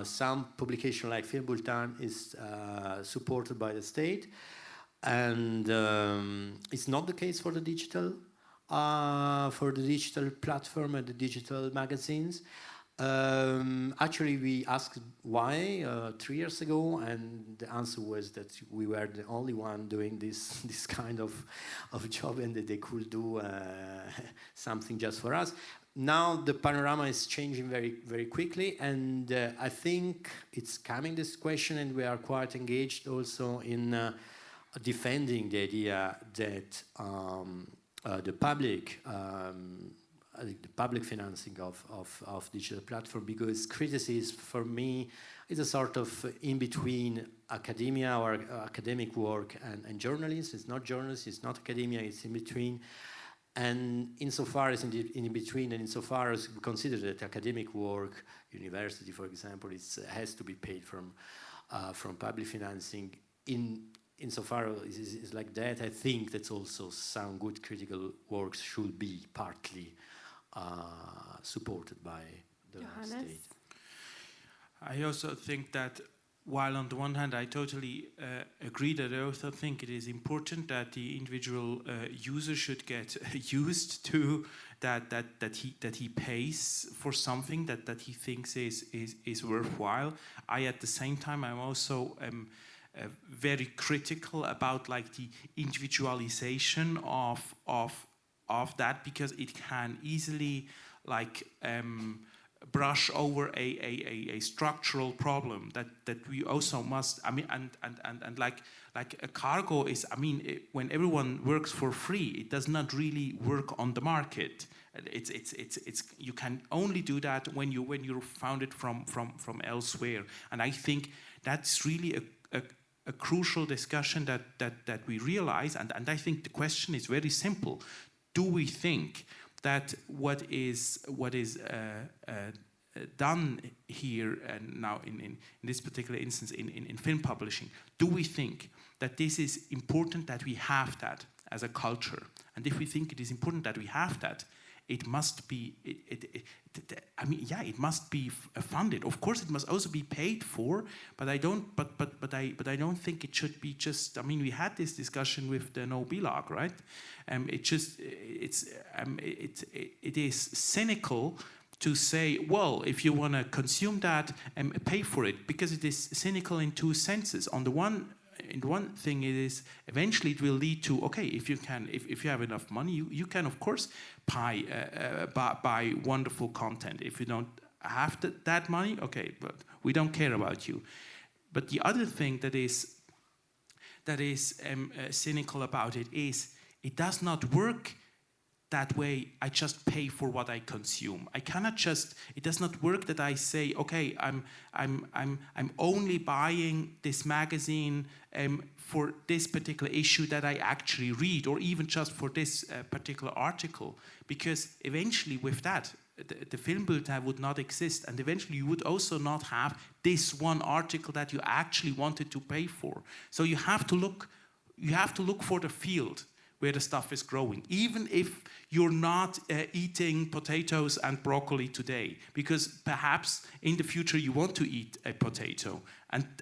some publication like Film Bulletin is supported by the state, and it's not the case for the digital platform and the digital magazines. Actually, we asked why 3 years ago, and the answer was that we were the only one doing this kind of job, and that they could do something just for us. Now the panorama is changing very, very quickly, and I think it's coming, this question, and we are quite engaged also in defending the idea that the public financing of digital platform, because criticism for me is a sort of in between academia or academic work and journalism. It's not journalism, it's not academia, it's in between. And insofar as in between, and insofar as we consider that academic work, university, for example, has to be paid from public financing, insofar as it's like that, I think that also some good critical works should be partly supported by the Johannes? state. I also think that while on the one hand I totally agree, that I also think it is important that the individual user should get used to that he pays for something that he thinks is worthwhile. At the same time, I'm also very critical about like the individualization of that, because it can easily like brush over a structural problem that we also must. I mean, and like a cargo is. I mean, when everyone works for free, it does not really work on the market. It's you can only do that when you found it from elsewhere. And I think that's really a crucial discussion that we realize. And I think the question is very simple. Do we think that what is done here and now in this particular instance in film publishing, do we think that this is important, that we have that as a culture? And if we think it is important that we have that, it must be. It must be funded. Of course, it must also be paid for. But I don't. But I don't think it should be just. I mean, we had this discussion with the No Bilag, right? It is cynical to say, well, if you want to consume that, pay for it, because it is cynical in two senses. On the one thing, it is eventually it will lead to, okay, if you have enough money, you can of course buy wonderful content. If you don't have that money, okay, but we don't care about you. But the other thing that is cynical about it is it does not work that way. I just pay for what I consume. I cannot just. It does not work that I say, okay, I'm only buying this magazine for this particular issue that I actually read, or even just for this particular article, because eventually with that, the film bulletin would not exist, and eventually you would also not have this one article that you actually wanted to pay for. So you have to look for the field where the stuff is growing, even if you're not eating potatoes and broccoli today, because perhaps in the future you want to eat a potato,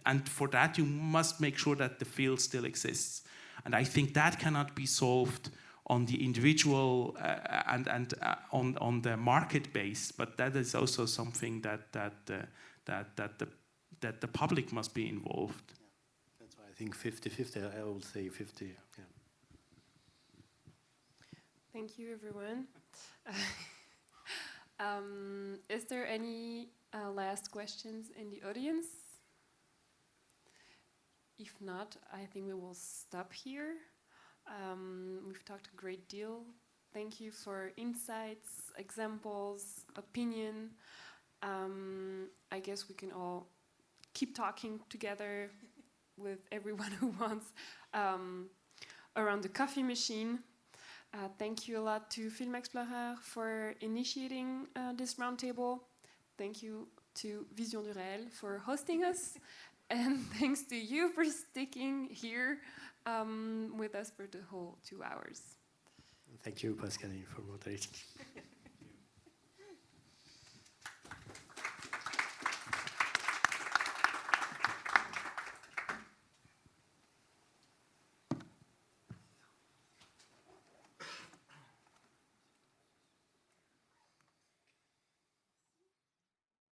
and for that you must make sure that the field still exists. And I think that cannot be solved on the individual and on the market base, but that is also something that the public must be involved. Yeah. That's why I think 50-50. I would say 50. Yeah. Thank you, everyone. Is there any last questions in the audience? If not, I think we will stop here. We've talked a great deal. Thank you for insights, examples, opinion. I guess we can all keep talking together with everyone who wants around the coffee machine. Thank you a lot to Film Explorer for initiating this roundtable. Thank you to Vision du Réel for hosting us. And thanks to you for sticking here with us for the whole 2 hours. Thank you, Pascaline, for moderating.